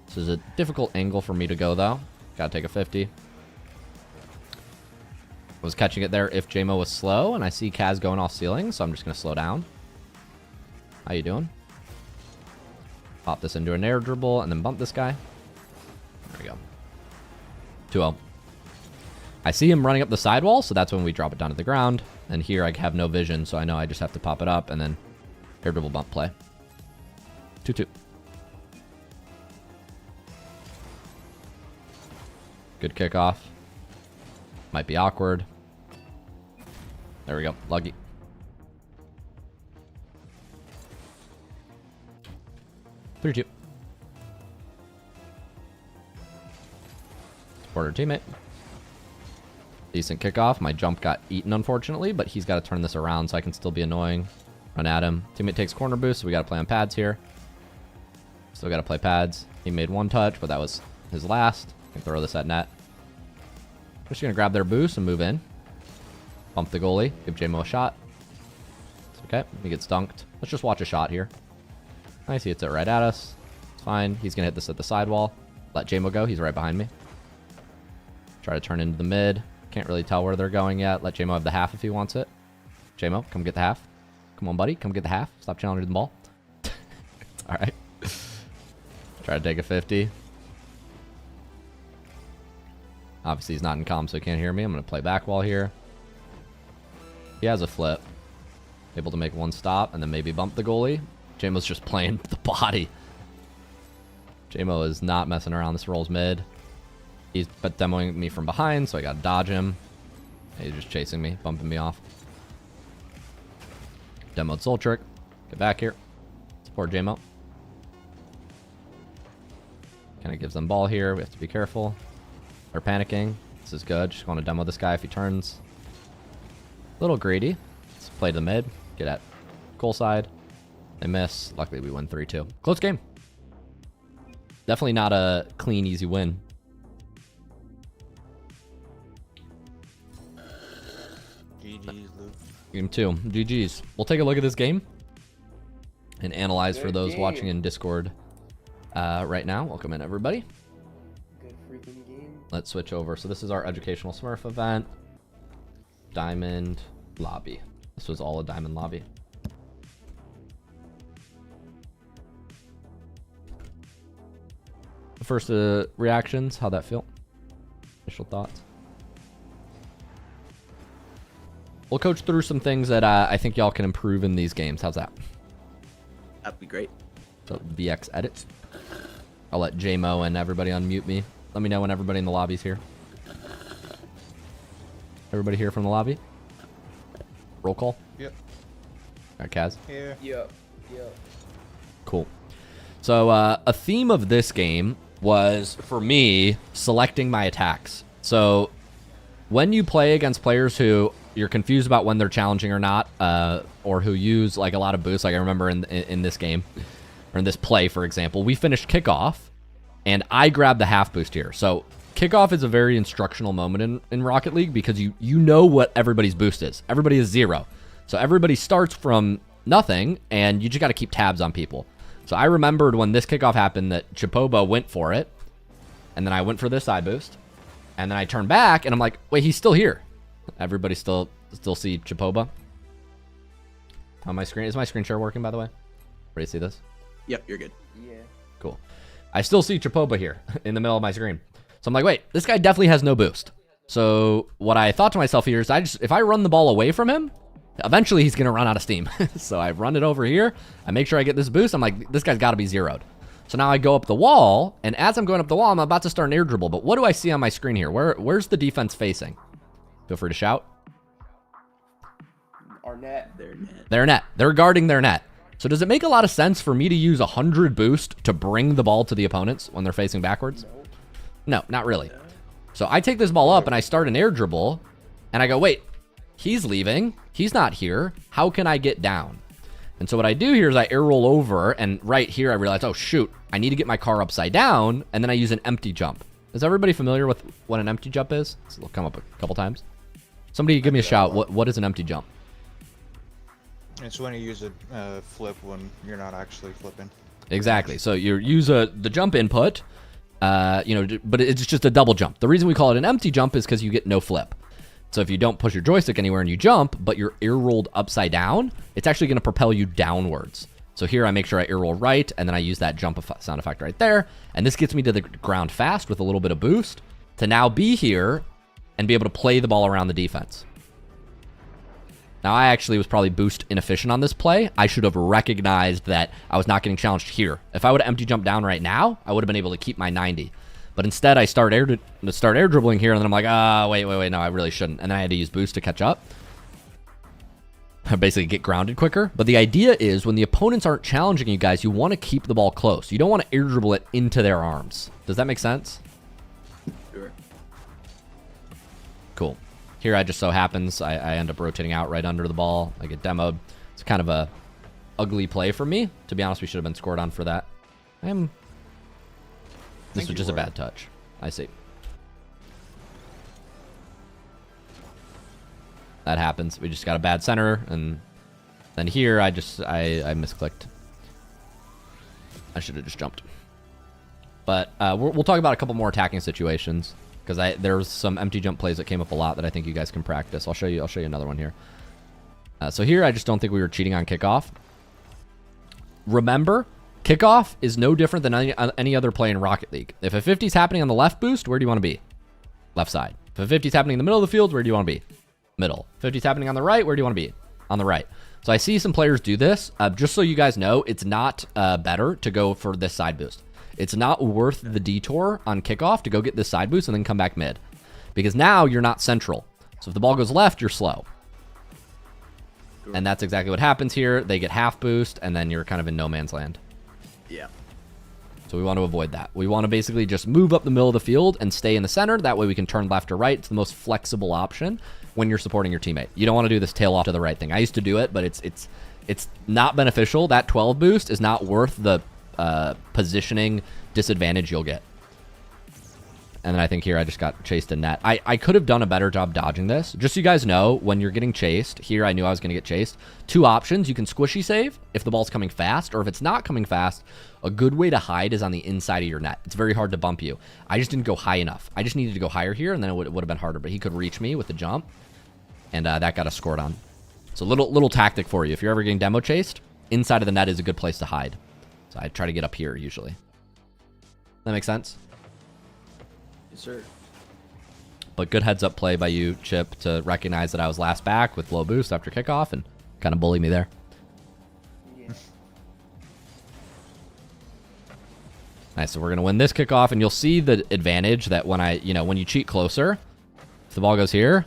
This is a difficult angle for me to go though. Gotta take a 50. Was catching it there if JMO was slow, and I see Kaz going off ceiling, so I'm just gonna slow down. How you doing? Pop this into an air dribble and then bump this guy. There we go. 2-0. I see him running up the sidewall, so that's when we drop it down to the ground. And here I have no vision, so I know I just have to pop it up and then air dribble bump play. 2-2. Good kickoff. Might be awkward. There we go. Lucky. support our teammate. Decent kickoff. My jump got eaten, unfortunately, but he's got to turn this around so I can still be annoying. Run at him. Teammate takes corner boost, so we got to play on pads here. Still got to play pads. He made one touch, but that was his last. Can throw this at net. Just going to grab their boost and move in. Bump the goalie. Give JMO a shot. It's okay. He gets dunked. Let's just watch a shot here. Nice. He hits it right at us. It's fine. He's going to hit this at the sidewall. Let JMO go. He's right behind me. Try to turn into the mid. Can't really tell where they're going yet. Let JMO have the half if he wants it. JMO, come get the half. Come on, buddy. Come get the half. Stop challenging the ball. All right. Try to take a 50. Obviously, he's not in comm, so he can't hear me. I'm going to play back wall here. He has a flip. Able to make one stop and then maybe bump the goalie. JMO's just playing the body. JMO is not messing around. This rolls mid. He's demoing me from behind, so I got to dodge him. He's just chasing me, bumping me off. Demoed soul trick. Get back here. Support JMO. Kind of gives them ball here. We have to be careful. They're panicking. This is good. Just want to demo this guy if he turns. A little greedy. Let's play to the mid. Get at goal side. They miss. Luckily, we win 3-2. Close game. Definitely not a clean, easy win. GG's, Luke. Game 2. GG's. We'll take a look at this game and analyze for Good those game. watching in Discord right now. Welcome in, everybody. Good freaking game. Let's switch over. So this is our educational Smurf event. Diamond lobby. This was all a diamond lobby. First reactions, how'd that feel? Initial thoughts? We'll coach through some things that I think y'all can improve in these games. How's that? That'd be great. So VX edit. I'll let JMO and everybody unmute me. Let me know when everybody in the lobby's here. Everybody here from the lobby? Roll call? Yep. All right, Kaz. Here. Yep. Cool. So a theme of this game was, for me, selecting my attacks. So when you play against players who you're confused about when they're challenging or not, or who use like a lot of boosts, like I remember in this game, or in this play, for example, we finished kickoff, and I grabbed the half boost here. So kickoff is a very instructional moment in Rocket League because you know what everybody's boost is. Everybody is 0. So everybody starts from nothing, and you just got to keep tabs on people. So I remembered when this kickoff happened that Chipoba went for it, and then I went for this side boost, and then I turned back, and I'm like, wait, he's still here. Everybody still see Chipoba on my screen. Is my screen share working, by the way? Ready to see this? Yep, you're good. Yeah. Cool. I still see Chipoba here in the middle of my screen. So I'm like, wait, this guy definitely has no boost. So what I thought to myself here is if I run the ball away from him, eventually he's going to run out of steam. So I run it over here. I make sure I get this boost. I'm like, this guy's got to be zeroed. So now I go up the wall, and as I'm going up the wall, I'm about to start an air dribble. But what do I see on my screen here? Where's the defense facing? Feel free to shout. Our net. Their net. Their net. They're guarding their net. So does it make a lot of sense for me to use 100 boost to bring the ball to the opponents when they're facing backwards? No, not really. So I take this ball up and I start an air dribble, and I go, wait, he's leaving. He's not here. How can I get down? And so what I do here is I air roll over, and right here I realize, oh shoot, I need to get my car upside down, and then I use an empty jump. Is everybody familiar with what an empty jump is? This will come up a couple times. Somebody give me a shout. What is an empty jump? It's when you use a flip when you're not actually flipping. Exactly. So you use the jump input, but it's just a double jump. The reason we call it an empty jump is because you get no flip. So if you don't push your joystick anywhere and you jump, but you're air rolled upside down, it's actually going to propel you downwards. So here I make sure I air roll right, and then I use that jump sound effect right there. And this gets me to the ground fast with a little bit of boost to now be here and be able to play the ball around the defense. Now, I actually was probably boost inefficient on this play. I should have recognized that I was not getting challenged here. If I would have empty jumped down right now, I would have been able to keep my 90. But instead, I start air dribbling here, and then I'm like, wait, no, I really shouldn't. And then I had to use boost to catch up. I basically get grounded quicker. But the idea is when the opponents aren't challenging you guys, you want to keep the ball close. You don't want to air dribble it into their arms. Does that make sense? Sure. Here I just so happens I end up rotating out right under the ball. I get demoed. It's kind of a ugly play for me. To be honest, we should have been scored on for that. This was just a bad touch. I see. That happens. We just got a bad center, and then here I misclicked. I should have just jumped. But we'll talk about a couple more attacking situations, because there's some empty jump plays that came up a lot that I think you guys can practice. I'll show you another one here. So here I just don't think we were cheating on kickoff. Remember, kickoff is no different than any other play in Rocket League. If a 50 is happening on the left boost, where do you want to be? Left side. If a 50 is happening in the middle of the field, where do you want to be? Middle. 50 is happening on the right, where do you want to be? On the right. So I see some players do this. Just so you guys know, it's not better to go for this side boost. It's not worth the detour on kickoff to go get this side boost and then come back mid. Because now you're not central. So if the ball goes left, you're slow. And that's exactly what happens here. They get half boost, and then you're kind of in no man's land. Yeah. So we want to avoid that. We want to basically just move up the middle of the field and stay in the center. That way we can turn left or right. It's the most flexible option when you're supporting your teammate. You don't want to do this tail off to the right thing. I used to do it, but it's not beneficial. That 12 boost is not worth the positioning disadvantage you'll get. And then I think here I just got chased in net. I could have done a better job dodging this. Just so you guys know, when you're getting chased, here I knew I was going to get chased. Two options. You can squishy save if the ball's coming fast, or if it's not coming fast, a good way to hide is on the inside of your net. It's very hard to bump you. I just didn't go high enough. I just needed to go higher here, and then it would have been harder. But he could reach me with the jump, and that got us scored on. So little tactic for you. If you're ever getting demo chased, inside of the net is a good place to hide. So I try to get up here usually. That makes sense? Yes, sir. But good heads up play by you, Chip, to recognize that I was last back with low boost after kickoff and kind of bully me there. Yeah. Nice, so we're gonna win this kickoff, and you'll see the advantage that when when you cheat closer, if the ball goes here,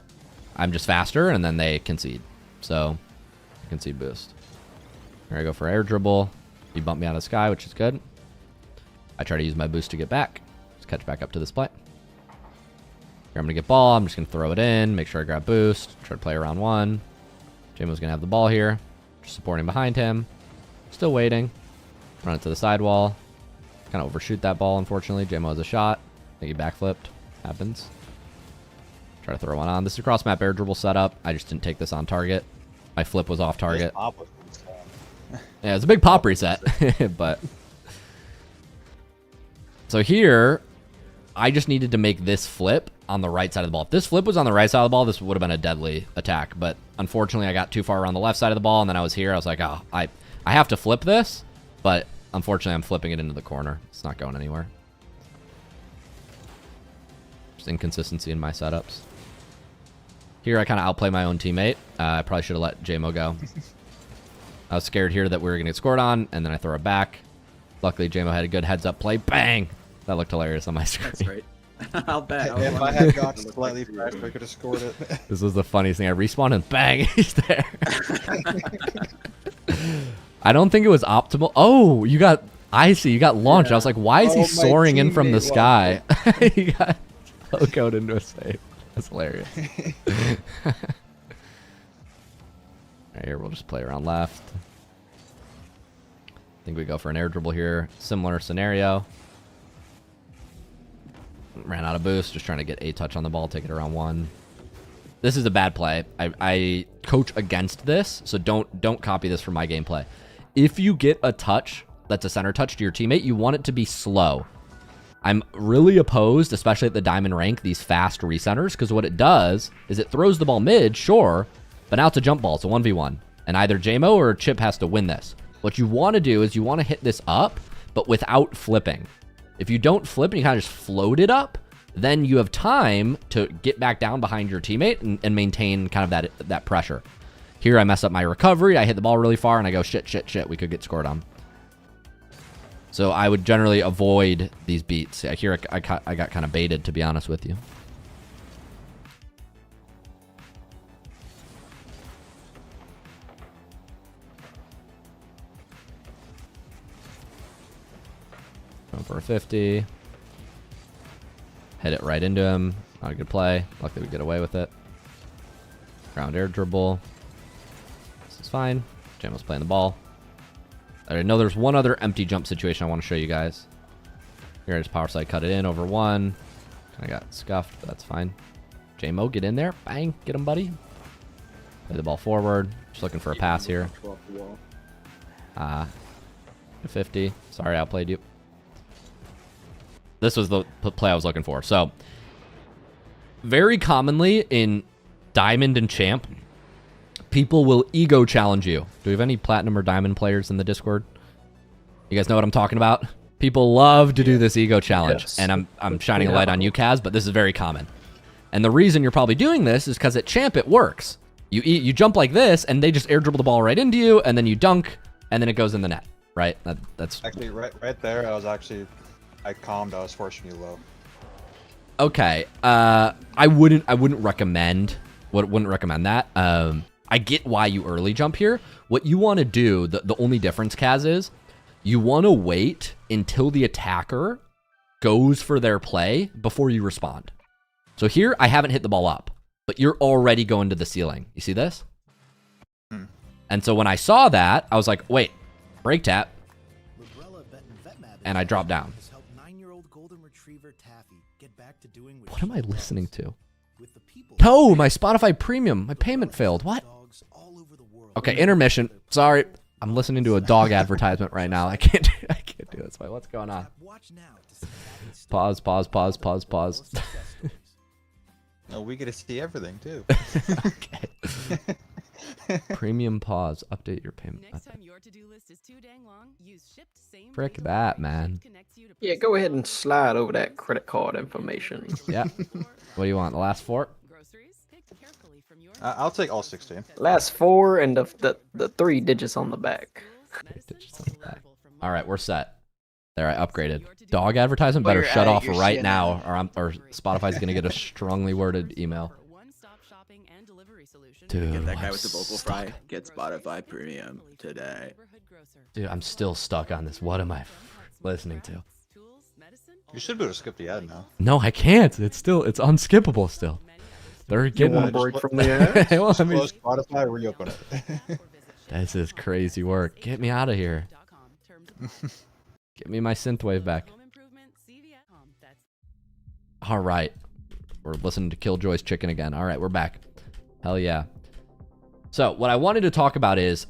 I'm just faster, and then they concede. So concede boost. Here I go for air dribble. You bump me out of the sky, which is good. I try to use my boost to get back. Just catch back up to this play. Here I'm going to get ball. I'm just going to throw it in. Make sure I grab boost. Try to play around one. Jamo's going to have the ball here. Just supporting behind him. Still waiting. Run it to the sidewall. Kind of overshoot that ball, unfortunately. Jamo has a shot. I think he backflipped. Happens. Try to throw one on. This is a cross map air dribble setup. I just didn't take this on target. My flip was off target. Yeah, it's a big pop reset. But so here, I just needed to make this flip on the right side of the ball. If this flip was on the right side of the ball, this would have been a deadly attack. But unfortunately, I got too far around the left side of the ball, and then I was here. I was like, oh, I have to flip this. But unfortunately, I'm flipping it into the corner. It's not going anywhere. Just inconsistency in my setups. Here, I kind of outplay my own teammate. I probably should have let Jamo go. I was scared here that we were going to get scored on, and then I throw it back. Luckily, Jamo had a good heads-up play. Bang! That looked hilarious on my screen. That's great. I'll bet. If I had gone slightly faster, I could have scored it. This was the funniest thing. I respawned and bang, he's there. I don't think it was optimal. Oh, you got launched. Yeah. I was like, why is he soaring in from the sky? He got locoed into a save. That's hilarious. Right here, we'll just play around left. I think we go for an air dribble here. Similar scenario. Ran out of boost, just trying to get a touch on the ball, take it around one. This is a bad play. I coach against this, so don't copy this from my gameplay. If you get a touch that's a center touch to your teammate, you want it to be slow. I'm really opposed, especially at the diamond rank, these fast recenters, because what it does is it throws the ball mid, sure, but now it's a jump ball. It's a 1v1, and either Jamo or Chip has to win this. What you want to do is you want to hit this up, but without flipping. If you don't flip and you kind of just float it up, then you have time to get back down behind your teammate and maintain kind of that pressure. Here I mess up my recovery. I hit the ball really far, and I go, shit, we could get scored on. So I would generally avoid these beats. Here I got kind of baited, to be honest with you. Going for a 50. Hit it right into him. Not a good play. Luckily we get away with it. Ground air dribble. This is fine. Jamo's playing the ball. I know there's one other empty jump situation I want to show you guys. Here I just power slide, cut it in over one. Kind of got scuffed, but that's fine. Jamo, get in there. Bang. Get him, buddy. Play the ball forward. Just looking for a pass here. 50. Sorry, outplayed you. This was the play I was looking for. So, very commonly in Diamond and Champ, people will ego challenge you. Do we have any Platinum or Diamond players in the Discord? You guys know what I'm talking about? People love to do this ego challenge. Yes. And I'm shining a light on you, Kaz, but this is very common. And the reason you're probably doing this is because at Champ it works. You jump like this, and they just air dribble the ball right into you, and then you dunk, and then it goes in the net, right? That's Actually, right there, I calmed. I was forcing you low. okay. I wouldn't recommend. Wouldn't recommend that. I get why you early jump here. What you want to do, the only difference, Kaz, is you want to wait until the attacker goes for their play before you respond. So here, I haven't hit the ball up, but you're already going to the ceiling. You see this? And so when I saw that, I was like, wait, break tap. And I dropped down. What am I listening to? No, my Spotify Premium. My payment failed. What? Okay, intermission. Sorry. I'm listening to a dog advertisement right now. I can't do this. Wait, what's going on? Pause. No, we get to see everything too. Okay. Premium pause. Update your payment. Next time your to-do list is too dang long, use shipped same Frick that, man. Yeah, go ahead and slide over that credit card information. Yeah. What do you want? The last 4? I'll take all 16. Last 4 and the 3 digits on the back. All right, we're set. There, I upgraded. Dog advertisement better shut off right now, or Spotify's gonna get a strongly worded email. Dude, Get that guy with the vocal fry. Get Spotify Premium today. Dude, I'm still stuck on this. What am I listening to? You should be able to skip the ad now. No, I can't. It's unskippable still. They're getting a break from the ad. Well, I mean, Close Spotify, reopen it. this is crazy work. Get me out of here. Get me my synthwave back. All right. We're listening to Killjoy's Chicken again. All right, we're back. Hell yeah. So what I wanted to talk about is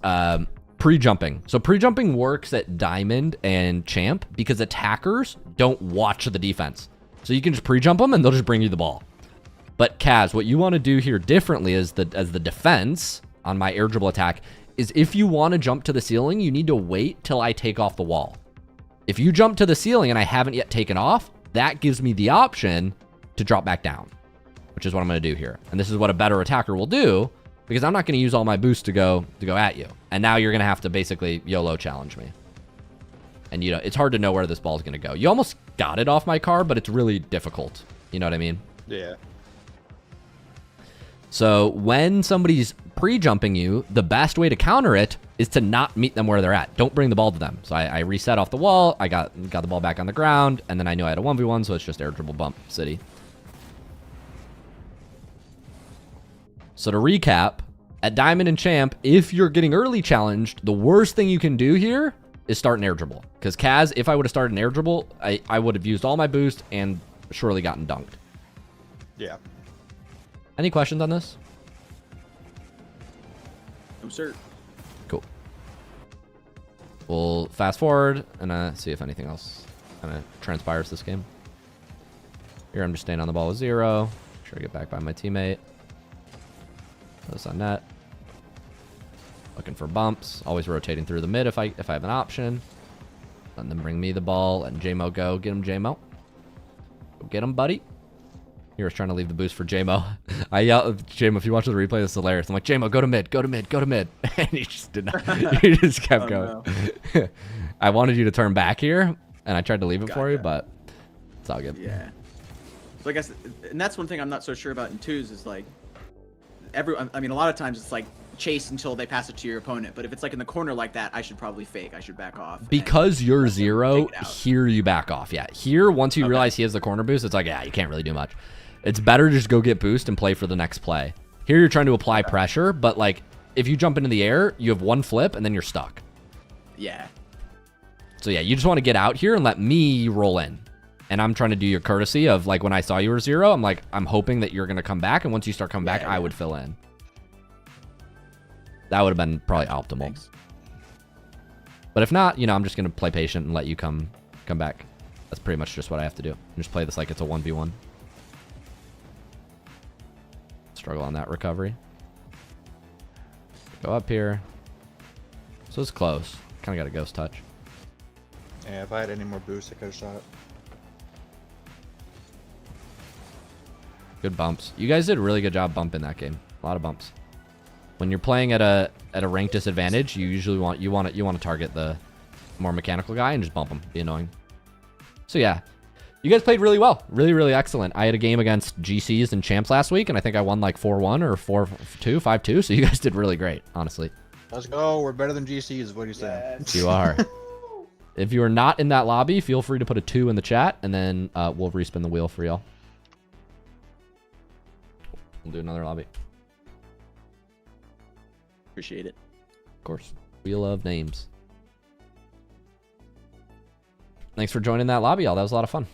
pre-jumping. So pre-jumping works at Diamond and Champ because attackers don't watch the defense. So you can just pre-jump them and they'll just bring you the ball. But Kaz, what you want to do here differently is as the defense on my air dribble attack is if you want to jump to the ceiling, you need to wait till I take off the wall. If you jump to the ceiling and I haven't yet taken off, that gives me the option to drop back down, which is what I'm going to do here. And this is what a better attacker will do because I'm not going to use all my boost to go at you. And now you're going to have to basically YOLO challenge me. And it's hard to know where this ball is going to go. You almost got it off my car, but it's really difficult. You know what I mean? Yeah. So when somebody's pre-jumping you, the best way to counter it is to not meet them where they're at. Don't bring the ball to them. So I reset off the wall. I got the ball back on the ground, and then I knew I had a 1v1, so it's just air dribble bump city. So to recap, at Diamond and Champ, if you're getting early challenged, the worst thing you can do here is start an air dribble. Because Kaz, if I would have started an air dribble, I would have used all my boost and surely gotten dunked. Yeah. Any questions on this? I'm sure. Cool. We'll fast forward and see if anything else kind of transpires this game. Here I'm just staying on the ball with 0. Make sure I get back by my teammate. This on net. Looking for bumps. Always rotating through the mid if I have an option. Let them bring me the ball and JMO go. Get him, JMO. Go get him, buddy. He was trying to leave the boost for JMO. I yelled, JMO, if you watch the replay, this is hilarious. I'm like, JMO, go to mid, go to mid, go to mid. And he just did not. He just kept going. No. I wanted you to turn back here, and I tried to leave it for you, but it's all good. Yeah. So I guess, and that's one thing I'm not so sure about in twos is like, a lot of times it's like chase until they pass it to your opponent. But if it's like in the corner like that, I should probably fake. I should back off. Because you're 0, here you back off. Yeah. Here, once you realize he has the corner boost, it's like, yeah, you can't really do much. It's better to just go get boost and play for the next play. Here you're trying to apply pressure, but like if you jump into the air, you have one flip and then you're stuck. Yeah. So yeah, you just want to get out here and let me roll in. And I'm trying to do your courtesy of like when I saw you were 0, I'm like, I'm hoping that you're going to come back. And once you start coming back, I would fill in. That would have been probably optimal. Thanks. But if not, you know, I'm just going to play patient and let you come back. That's pretty much just what I have to do. Just play this like it's a 1v1. Struggle on that recovery. Go up here. So it's close. Kind of got a ghost touch. Yeah, if I had any more boosts, I could have shot it. Good bumps. You guys did a really good job bumping that game. A lot of bumps. When you're playing at a rank disadvantage, you usually want to target the more mechanical guy and just bump him. Be annoying. So yeah, you guys played really well. Really, really excellent. I had a game against GCs and champs last week, and I think I won like 4-1 or 4-2, 5-2. So you guys did really great, honestly. Let's go. We're better than GCs, is what you saying. Yes. You are. If you are not in that lobby, feel free to put a 2 in the chat, and then we'll respin the wheel for y'all. We'll do another lobby. Appreciate it. Of course. Wheel of names. Thanks for joining that lobby, y'all. That was a lot of fun.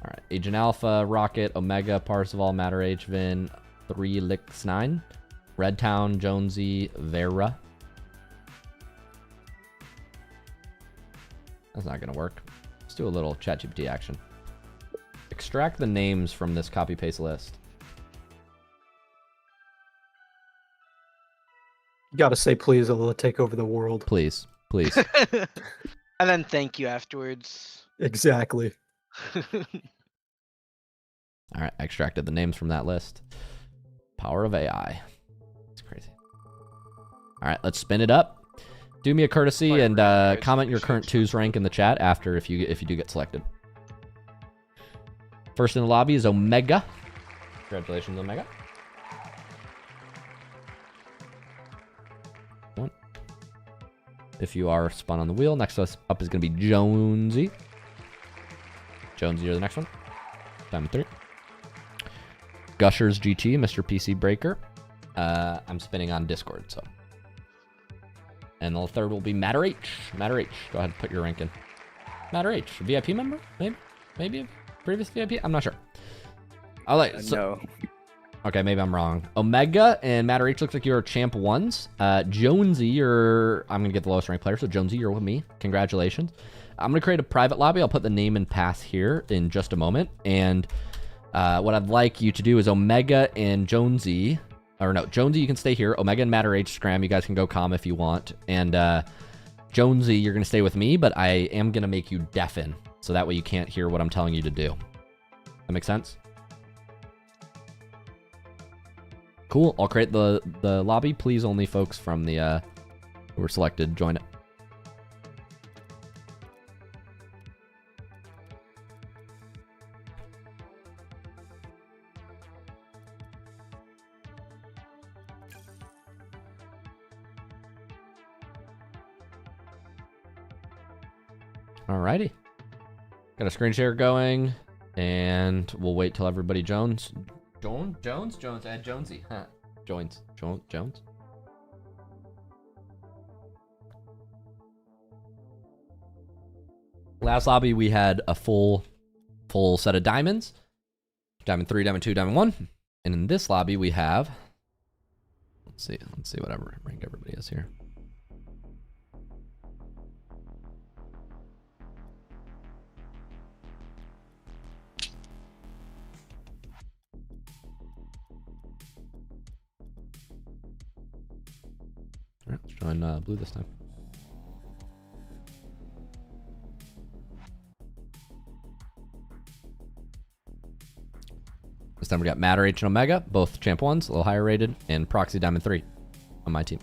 All right. Agent Alpha, Rocket, Omega, Parzival, Matter H, Vin, 3Lix9, Redtown, Jonesy, Vera. That's not going to work. Let's do a little ChatGPT action. Extract the names from this copy-paste list. You gotta say please, or they'll take over the world. Please. Please. And then thank you afterwards. Exactly. All right. Extracted the names from that list. Power of AI. It's crazy. All right. Let's spin it up. Do me a courtesy and comment your current 2's rank in the chat after if you do get selected. First in the lobby is Omega. Congratulations, Omega. One. If you are spun on the wheel, next up is going to be Jonesy. Jonesy, you're the next one. Diamond 3. Gushers GT, Mr. PC Breaker. I'm spinning on Discord, so. And the third will be Matter H. Matter H. Go ahead and put your rank in. Matter H. VIP member? Maybe a previous VIP? I'm not sure. I'll let No. Okay, maybe I'm wrong. Omega and Matter H looks like you're champ 1s. Jonesy, I'm going to get the lowest ranked player. So Jonesy, you're with me. Congratulations. I'm going to create a private lobby. I'll put the name and path here in just a moment. And what I'd like you to do is Omega and Jonesy. Or no, Jonesy, you can stay here. Omega and Matter H, Scram, you guys can go calm if you want. And Jonesy, you're going to stay with me, but I am going to make you deafen. So that way you can't hear what I'm telling you to do. That make sense? Cool. I'll create the lobby. Please only folks from the who were selected join it. Alrighty. Got a screen share going, and we'll wait till everybody Jones. Add Jonesy. Huh. Jones. Last lobby, we had a full set of diamonds. Diamond 3, Diamond 2, Diamond 1. And in this lobby, we have... Let's see whatever rank everybody is here. Alright, let's join blue this time. This time we got Matter H and Omega, both champ 1s, a little higher rated, and Proxy Diamond 3 on my team.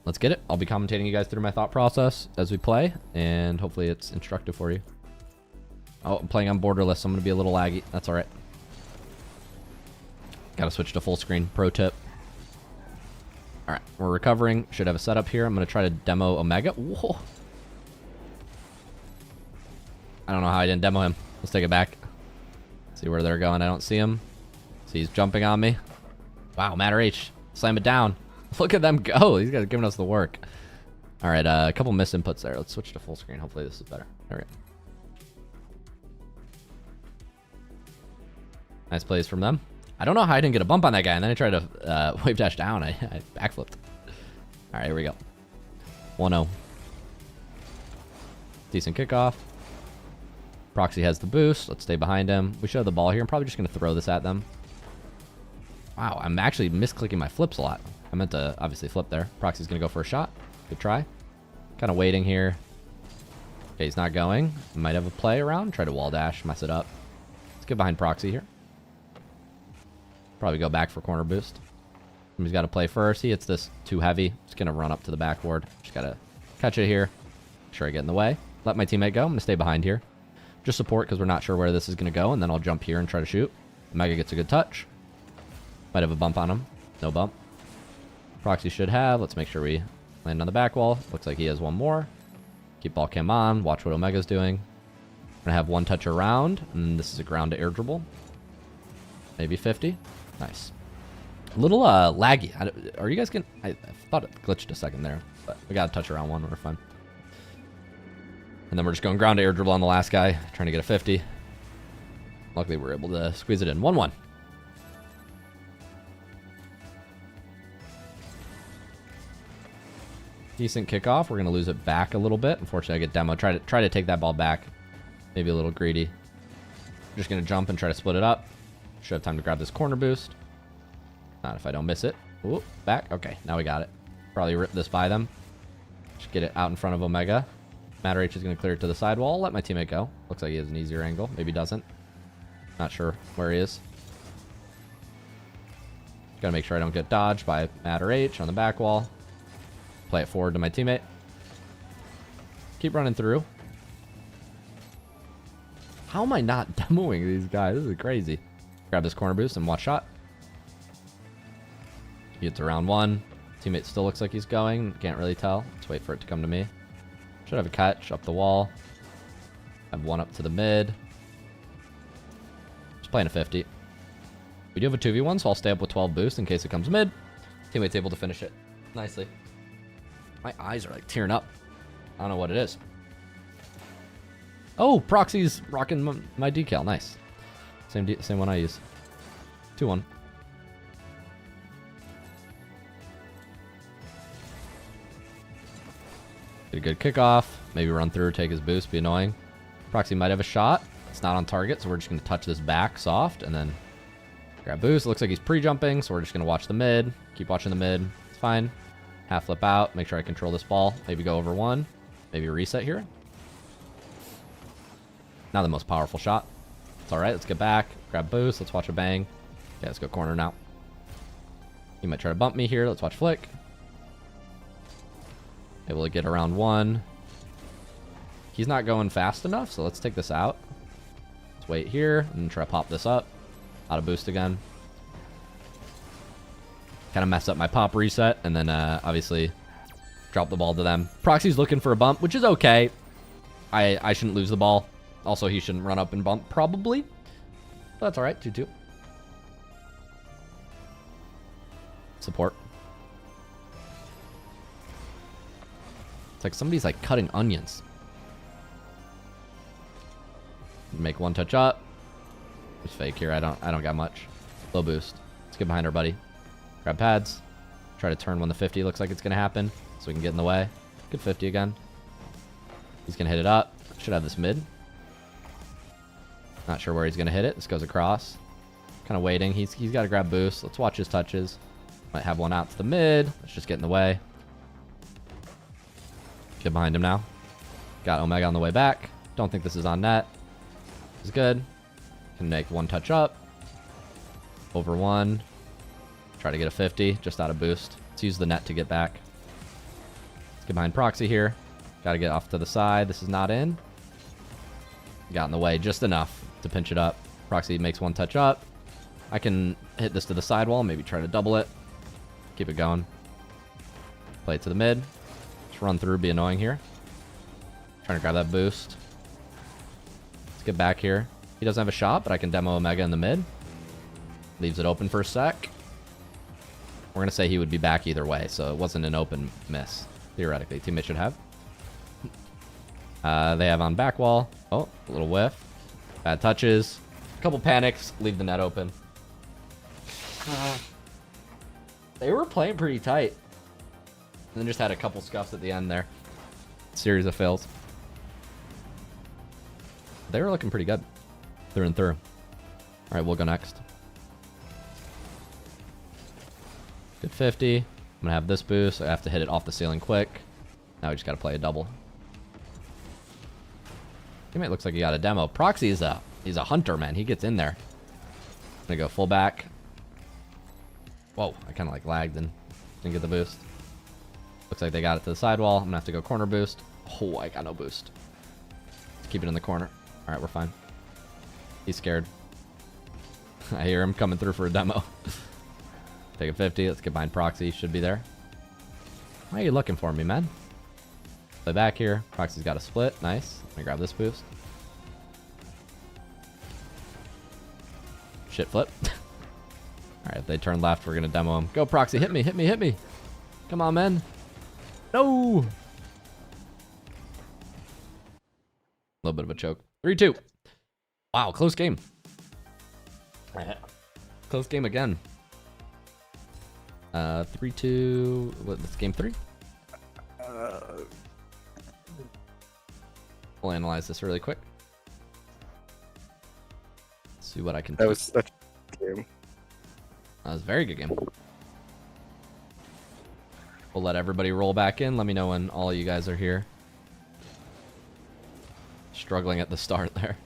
Let's get it. I'll be commentating you guys through my thought process as we play, and hopefully it's instructive for you. Oh, I'm playing on borderless, so I'm going to be a little laggy. That's alright. Gotta switch to full screen. Pro tip. Alright, we're recovering. Should have a setup here. I'm going to try to demo Omega. Whoa. I don't know how I didn't demo him. Let's take it back. See where they're going. I don't see him. See, he's jumping on me. Wow, Matter H. Slam it down. Look at them go. These guys are giving us the work. All right, a couple missed inputs there. Let's switch to full screen. Hopefully this is better. There we go. Nice plays from them. I don't know how I didn't get a bump on that guy, and then I tried to wave dash down. I backflipped. All right, here we go. 1-0. Decent kickoff. Proxy has the boost. Let's stay behind him. We should have the ball here. I'm probably just going to throw this at them. Wow, I'm actually misclicking my flips a lot. I meant to obviously flip there. Proxy's going to go for a shot. Good try. Kind of waiting here. Okay, he's not going. Might have a play around. Try to wall dash, mess it up. Let's get behind Proxy here. Probably go back for corner boost. He's got to play first. He hits this too heavy. Just going to run up to the backboard. Just got to catch it here. Make sure I get in the way. Let my teammate go. I'm going to stay behind here. Just support because we're not sure where this is going to go. And then I'll jump here and try to shoot. Mega gets a good touch. Might have a bump on him. No bump. Proxy should have. Let's make sure we land on the back wall. Looks like he has one more. Keep ball cam on. Watch what Omega's doing. Gonna have one touch around. And this is a ground to air dribble. Maybe 50. Nice. A little laggy. Are you guys getting... I thought it glitched a second there. But we got to touch around one. We're fine. And then we're just going ground to air dribble on the last guy. Trying to get a 50. Luckily, we're able to squeeze it in. 1-1. Decent kickoff. We're going to lose it back a little bit. Unfortunately, I get demo. Try to take that ball back. Maybe a little greedy. Just going to jump and try to split it up. Should have time to grab this corner boost. Not if I don't miss it. Ooh, back. Okay, now we got it. Probably rip this by them. Just get it out in front of Omega. Matter H is going to clear it to the sidewall. Let my teammate go. Looks like he has an easier angle. Maybe doesn't. Not sure where he is. Got to make sure I don't get dodged by Matter H on the back wall. Play it forward to my teammate. Keep running through. How am I not demoing these guys? This is crazy. Grab this corner boost and watch shot. He gets around one. Teammate still looks like he's going. Can't really tell. Let's wait for it to come to me. Should have a catch up the wall. Have one up to the mid. Just playing a 50. We do have a 2v1, so I'll stay up with 12 boost in case it comes mid. Teammate's able to finish it nicely. My eyes are like tearing up. I don't know what it is. Oh, Proxy's rocking my decal. Nice. Same one I use. 2-1. Get a good kickoff. Maybe run through, take his boost, be annoying. Proxy might have a shot. It's not on target, so we're just going to touch this back soft and then grab boost. It looks like he's pre-jumping, so we're just going to watch the mid. Keep watching the mid. It's fine. Half flip out. Make sure I control this ball. Maybe go over one. Maybe reset here. Not the most powerful shot. It's all right. Let's get back. Grab boost. Let's watch a bang. Okay, let's go corner now. He might try to bump me here. Let's watch flick. Able to get around one. He's not going fast enough, so let's take this out. Let's wait here and try to pop this up. Out of boost again. Kind of mess up my pop reset, and then obviously drop the ball to them. Proxy's looking for a bump, which is okay. I shouldn't lose the ball. Also, he shouldn't run up and bump, probably. But that's all right, 2-2. Support. It's like somebody's like cutting onions. Make one touch up. It's fake here. I don't got much. Low boost. Let's get behind our buddy. Grab pads. Try to turn when the 50 looks like it's gonna happen, so we can get in the way. Good 50 again. He's gonna hit it up. Should have this mid. Not sure where he's gonna hit it. This goes across. Kind of waiting. He's got to grab boost. Let's watch his touches. Might have one out to the mid. Let's just get in the way. Get behind him now. Got Omega on the way back. Don't think this is on net. It's good. Can make one touch up. Over one. Try to get a 50. Just out of boost. Let's use the net to get back. Let's get behind Proxy here. Got to get off to the side. This is not in. Got in the way just enough to pinch it up. Proxy makes one touch up. I can hit this to the sidewall. Maybe try to double it. Keep it going. Play it to the mid. Just run through. Be annoying here. Trying to grab that boost. Let's get back here. He doesn't have a shot, but I can demo Omega in the mid. Leaves it open for a sec. We're going to say he would be back either way, so it wasn't an open miss. Theoretically, teammate should have. They have on back wall. Oh, a little whiff. Bad touches. A couple panics. Leave the net open. They were playing pretty tight. And then just had a couple scuffs at the end there. Series of fails. They were looking pretty good. Through and through. Alright, we'll go next. Good 50. I'm going to have this boost. I have to hit it off the ceiling quick. Now we just got to play a double. Teammate looks like he got a demo. Proxy is he's a hunter, man. He gets in there. I'm going to go full back. Whoa, I kind of like lagged and didn't get the boost. Looks like they got it to the sidewall. I'm going to have to go corner boost. Oh, I got no boost. Let's keep it in the corner. All right, we're fine. He's scared. I hear him coming through for a demo. Take a 50. Let's get behind Proxy. Should be there. Why are you looking for me, man? Play back here. Proxy's got a split. Nice. Let me grab this boost. Shit flip. Alright, if they turn left, we're going to demo him. Go, Proxy. Hit me, hit me, hit me. Come on, man. No! A little bit of a choke. 3-2. Wow, close game. Close game again. 3-2. What? This game 3. We'll analyze this really quick. See what I can. That was such a good game. That was a very good game. We'll let everybody roll back in. Let me know when all of you guys are here. Struggling at the start there.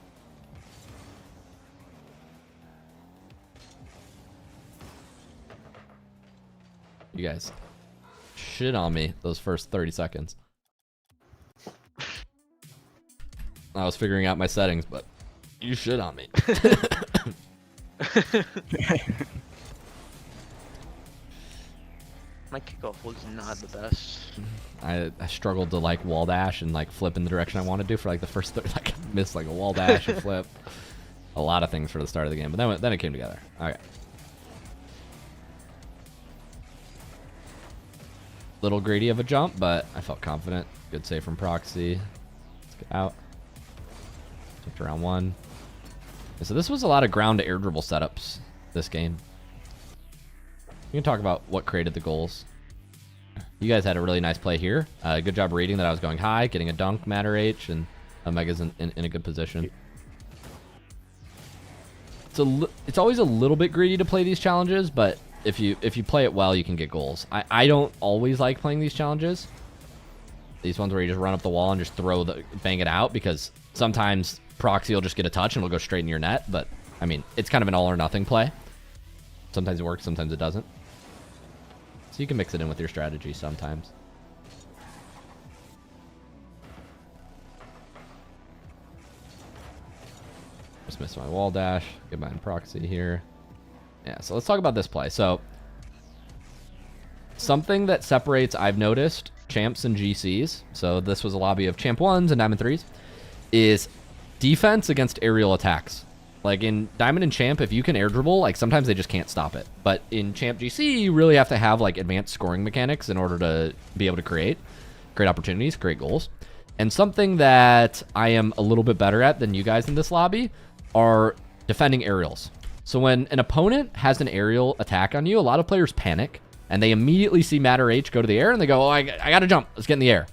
You guys shit on me those first 30 seconds. I was figuring out my settings, but you shit on me. My kickoff was not the best. I struggled to like wall dash and like flip in the direction I wanted to for like the first 30. Like I missed like a wall dash and flip. A lot of things for the start of the game, but then it came together. All right. Little greedy of a jump, but I felt confident. Good save from Proxy. Let's get out. Took to round 1. So this was a lot of ground to air dribble setups this game. We can talk about what created the goals. You guys had a really nice play here. Good job reading that I was going high, getting a dunk, Matter H, and Omega's in a good position. It's always a little bit greedy to play these challenges, but if you play it well, you can get goals. I don't always like playing these challenges. These ones where you just run up the wall and just bang it out, because sometimes Proxy will just get a touch and will go straight in your net. But I mean, it's kind of an all or nothing play. Sometimes it works, sometimes it doesn't. So you can mix it in with your strategy sometimes. Just missed my wall dash. Get behind Proxy here. Yeah, so let's talk about this play. So something that separates, I've noticed, champs and GCs, so this was a lobby of champ 1s and diamond 3s, is defense against aerial attacks. Like in diamond and champ, if you can air dribble, like sometimes they just can't stop it. But in champ GC, you really have to have like advanced scoring mechanics in order to be able to create opportunities, create goals. And something that I am a little bit better at than you guys in this lobby are defending aerials. So when an opponent has an aerial attack on you, a lot of players panic and they immediately see Matter H go to the air and they go, oh, I gotta jump, let's get in the air.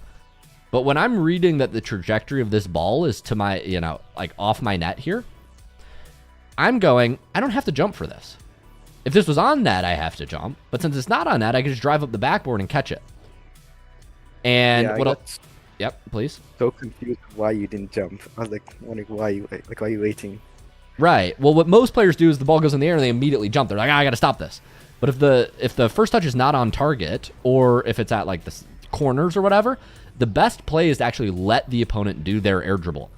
But when I'm reading that the trajectory of this ball is to my, like off my net here, I'm going, I don't have to jump for this. If this was on net, I have to jump. But since it's not on net, I can just drive up the backboard and catch it. And yeah, what else? Yep, please. So confused why you didn't jump. I was like wondering why you waiting. Right. Well, what most players do is the ball goes in the air and they immediately jump. They're like, I got to stop this. But if the first touch is not on target, or if it's at like the corners or whatever, the best play is to actually let the opponent do their air dribble.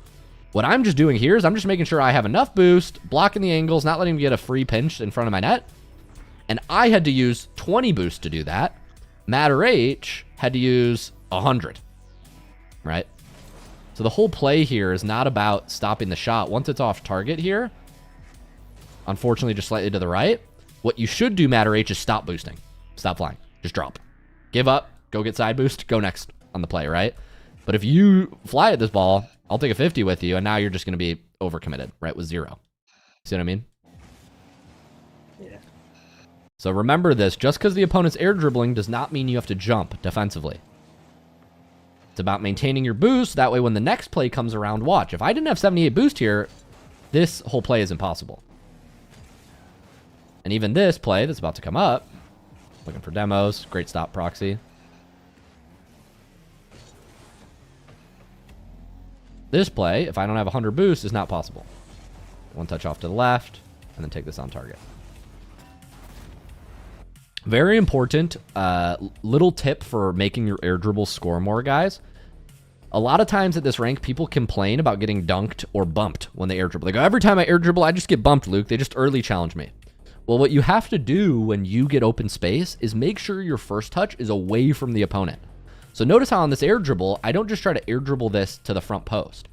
What I'm just doing here is I'm just making sure I have enough boost, blocking the angles, not letting him get a free pinch in front of my net. And I had to use 20 boost to do that. Matter H had to use 100. Right? So So the whole play here is not about stopping the shot. Once it's off target here, unfortunately just slightly to the right, what you should do, Matter H, is stop boosting. Stop flying. Just drop. Give up. Go get side boost. Go next on the play, right? But if you fly at this ball, I'll take a 50 with you, and now you're just going to be overcommitted, right, with 0. See what I mean? Yeah. So remember this. Just because the opponent's air dribbling does not mean you have to jump defensively. It's about maintaining your boost. That way when the next play comes around, watch. If I didn't have 78 boost here, this whole play is impossible. And even this play that's about to come up, looking for demos. Great stop, Proxy. This play, if I don't have 100 boost, is not possible. One touch off to the left, and then take this on target. Very important little tip for making your air dribbles score more, guys. A lot of times at this rank, people complain about getting dunked or bumped when they air dribble. They go, every time I air dribble, I just get bumped, Luke. They just early challenge me. Well, what you have to do when you get open space is make sure your first touch is away from the opponent. So notice how on this air dribble, I don't just try to air dribble this to the front post.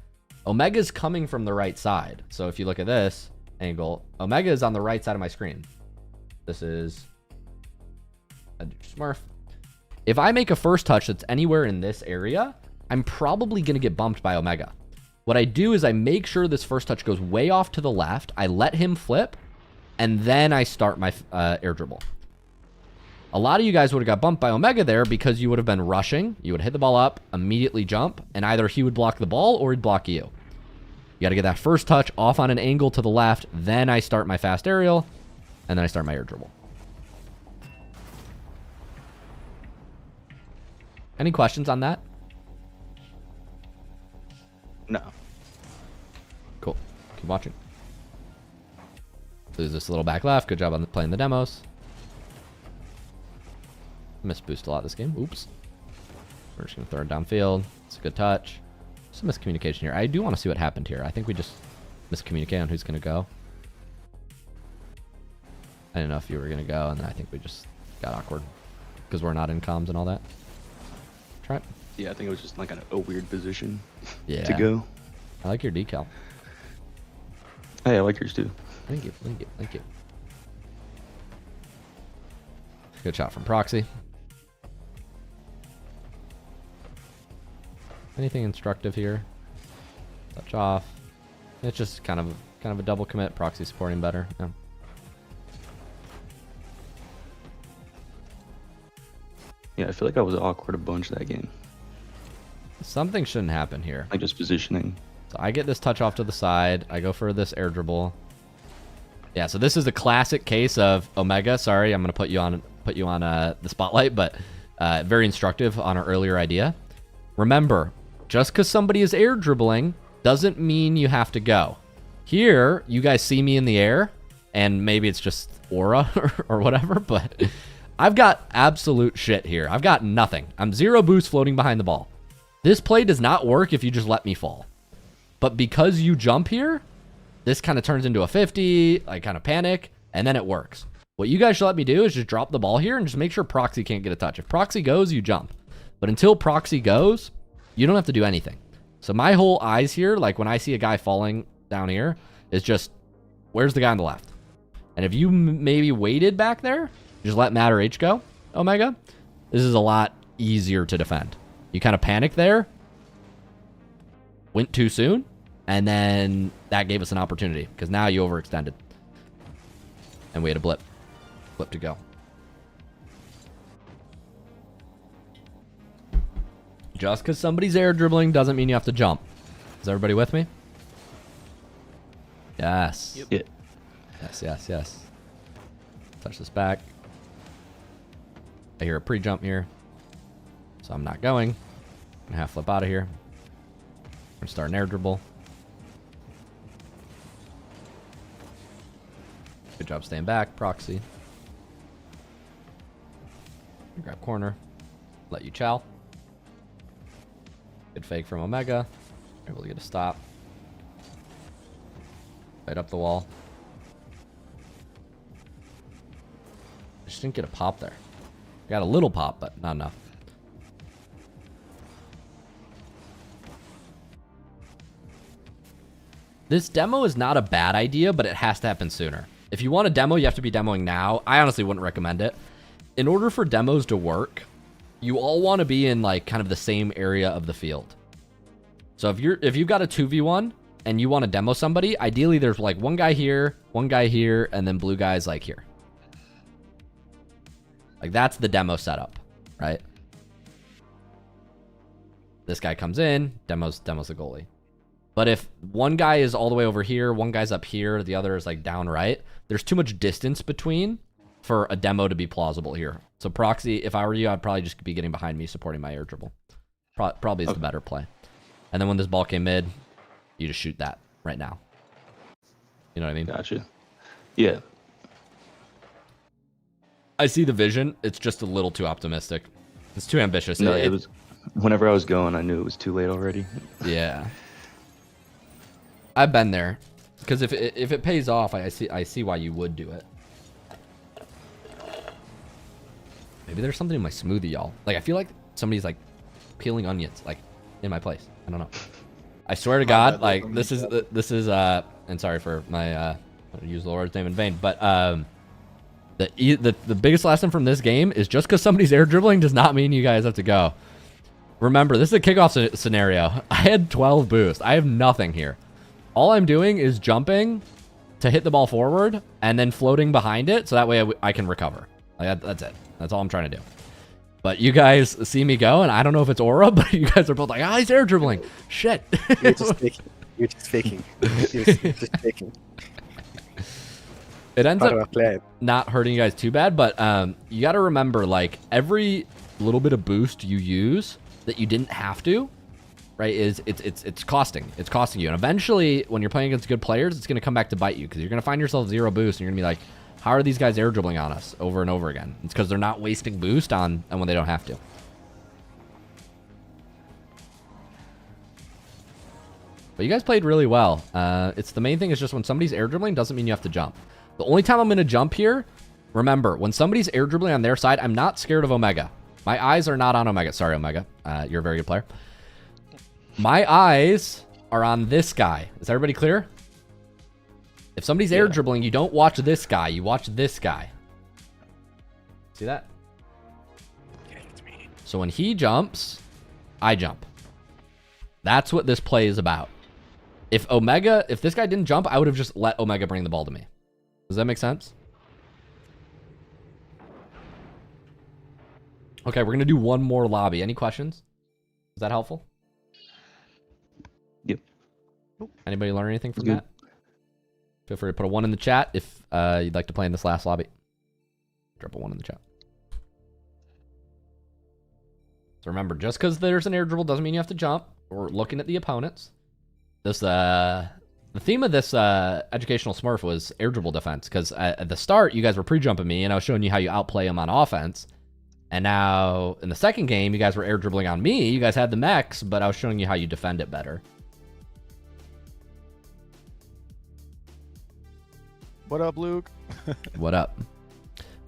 Omega's coming from the right side. So if you look at this angle, Omega is on the right side of my screen. This is a smurf. If I make a first touch that's anywhere in this area, I'm probably going to get bumped by Omega. What I do is I make sure this first touch goes way off to the left. I let him flip, and then I start my air dribble. A lot of you guys would have got bumped by Omega there because you would have been rushing. You would hit the ball up, immediately jump, and either he would block the ball or he'd block you. You got to get that first touch off on an angle to the left. Then I start my fast aerial, and then I start my air dribble. Any questions on that? No. Cool. Keep watching. Lose this little back left. Good job on playing the demos. Missed boost a lot this game. Oops. We're just going to throw it downfield. It's a good touch. Some miscommunication here. I do want to see what happened here. I think we just miscommunicated on who's going to go. I didn't know if you were going to go, and then I think we just got awkward because we're not in comms and all that. Try it. Yeah, I think it was just like a weird position to go. I like your decal. Hey, I like yours too. Thank you. Thank you. Thank you. Good shot from Proxy. Anything instructive here? Touch off. It's just kind of a double commit. Proxy supporting better. Yeah. Yeah, I feel like I was awkward a bunch that game. Something shouldn't happen here. Like just positioning. So I get this touch off to the side. I go for this air dribble. Yeah, so this is a classic case of Omega. Sorry, I'm going to put you on the spotlight, but very instructive on our earlier idea. Remember, just because somebody is air dribbling doesn't mean you have to go. Here, you guys see me in the air, and maybe it's just aura or whatever, but I've got absolute shit here. I've got nothing. I'm 0 boost floating behind the ball. This play does not work if you just let me fall. But because you jump here, this kind of turns into a 50, I kind of panic, and then it works. What you guys should let me do is just drop the ball here and just make sure Proxy can't get a touch. If Proxy goes, you jump. But until Proxy goes, you don't have to do anything. So my whole eyes here, like when I see a guy falling down here, is just, where's the guy on the left? And if you maybe waited back there, just let Matter H go, Omega, this is a lot easier to defend. You kind of panicked there, went too soon, and then that gave us an opportunity because now you overextended. And we had a blip to go. Just because somebody's air dribbling doesn't mean you have to jump. Is everybody with me? Yes. Yep. Yeah. Yes, yes, yes. Touch this back. I hear a pre-jump here. So I'm not going. I'm going to half flip out of here. I'm going to start an air dribble. Good job staying back, Proxy. Grab corner. Let you chow. Good fake from Omega. Able to get a stop. Right up the wall. Just didn't get a pop there. Got a little pop, but not enough. This demo is not a bad idea, but it has to happen sooner. If you want a demo, you have to be demoing now. I honestly wouldn't recommend it. In order for demos to work, you all want to be in like kind of the same area of the field. So if you've got a 2v1 and you want to demo somebody, ideally there's like one guy here, and then blue guys like here. Like that's the demo setup, right? This guy comes in, demos the goalie. But if one guy is all the way over here, one guy's up here, the other is like down right, there's too much distance between for a demo to be plausible here. So proxy, if I were you, I'd probably just be getting behind me supporting my air dribble. Probably is the better play. And then when this ball came mid, you just shoot that right now. You know what I mean? Gotcha. Yeah. I see the vision. It's just a little too optimistic. It's too ambitious. No, it was. Whenever I was going, I knew it was too late already. Yeah. I've been there, because if it pays off, I see why you would do it. Maybe there's something in my smoothie, y'all. Like I feel like somebody's like peeling onions, like in my place. I don't know. I swear to God, like this is and sorry for my I don't use the Lord's name in vain, but the biggest lesson from this game is just because somebody's air dribbling does not mean you guys have to go. Remember, this is a kickoff scenario. I had 12 boost. I have nothing here. All I'm doing is jumping to hit the ball forward and then floating behind it so that way I can recover. Like that's it. That's all I'm trying to do. But you guys see me go, and I don't know if it's aura, but you guys are both like, he's air dribbling. Shit. You're just faking. You're just faking. You're just faking. It ends up not hurting you guys too bad, but you got to remember, like, every little bit of boost you use that you didn't have to, right, is it's costing. It's costing you. And eventually, when you're playing against good players, it's going to come back to bite you because you're going to find yourself 0 boost, and you're going to be like, how are these guys air dribbling on us over and over again? It's because they're not wasting boost on when they don't have to. But you guys played really well. It's the main thing is just when somebody's air dribbling doesn't mean you have to jump. The only time I'm going to jump here, remember, when somebody's air dribbling on their side, I'm not scared of Omega. My eyes are not on Omega. Sorry, Omega. You're a very good player. My eyes are on this guy. Is everybody clear? If somebody's air dribbling, you don't watch this guy. You watch this guy. See that? So when he jumps, I jump. That's what this play is about. If this guy didn't jump, I would have just let Omega bring the ball to me. Does that make sense? Okay, we're going to do one more lobby. Any questions? Is that helpful? Yep. Anybody learn anything from that? Feel free to put a 1 in the chat if you'd like to play in this last lobby. Drop a 1 in the chat. So remember, just because there's an air dribble doesn't mean you have to jump. We're looking at the opponents. This the theme of this educational smurf was air dribble defense, because at the start you guys were pre-jumping me and I was showing you how you outplay them on offense. And now in the second game, you guys were air dribbling on me. You guys had the mechs, but I was showing you how you defend it better. What up, Luke? What up?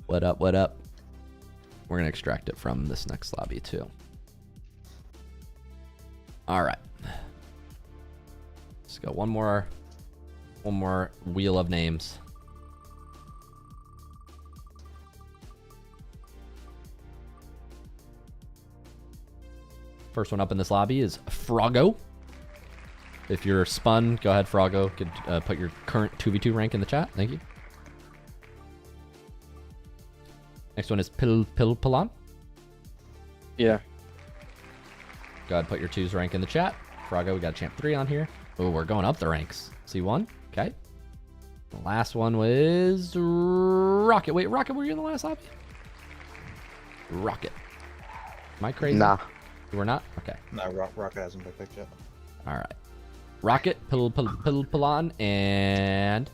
What up? What up? We're going to extract it from this next lobby too. All right. Let's go one more wheel of names. First one up in this lobby is Froggo. If you're spun, go ahead, Froggo. Could put your current 2v2 rank in the chat. Thank you. Next one is Pilpilon. Yeah. Go ahead, put your 2's rank in the chat. Froggo, we got champ 3 on here. Oh, we're going up the ranks. C1. Okay. The last one was Rocket. Wait, Rocket, were you in the last lobby? Rocket. Am I crazy? Nah. You were not? Okay. No, Rocket hasn't been picked yet. All right. Rocket, Pilpilon, and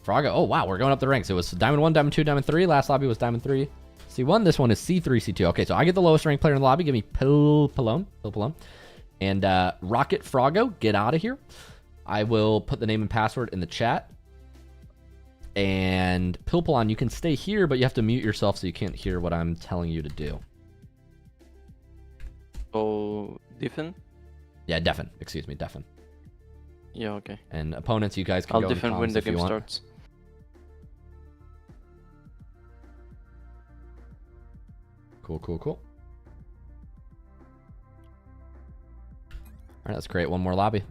Froggo. Oh, wow. We're going up the ranks. It was Diamond 1, Diamond 2, Diamond 3. Last lobby was Diamond 3. C1. This one is C3, C2. Okay, so I get the lowest ranked player in the lobby. Give me Pilpilon. And Rocket Froggo, get out of here. I will put the name and password in the chat. And Pilpilon, you can stay here, but you have to mute yourself so you can't hear what I'm telling you to do. Oh, Defen? Yeah, Defen. Excuse me, Defen. Yeah, okay. And opponents, you guys can I'll go in defend when comms the if you game want. starts. Cool, cool, cool. All right, let's create one more lobby.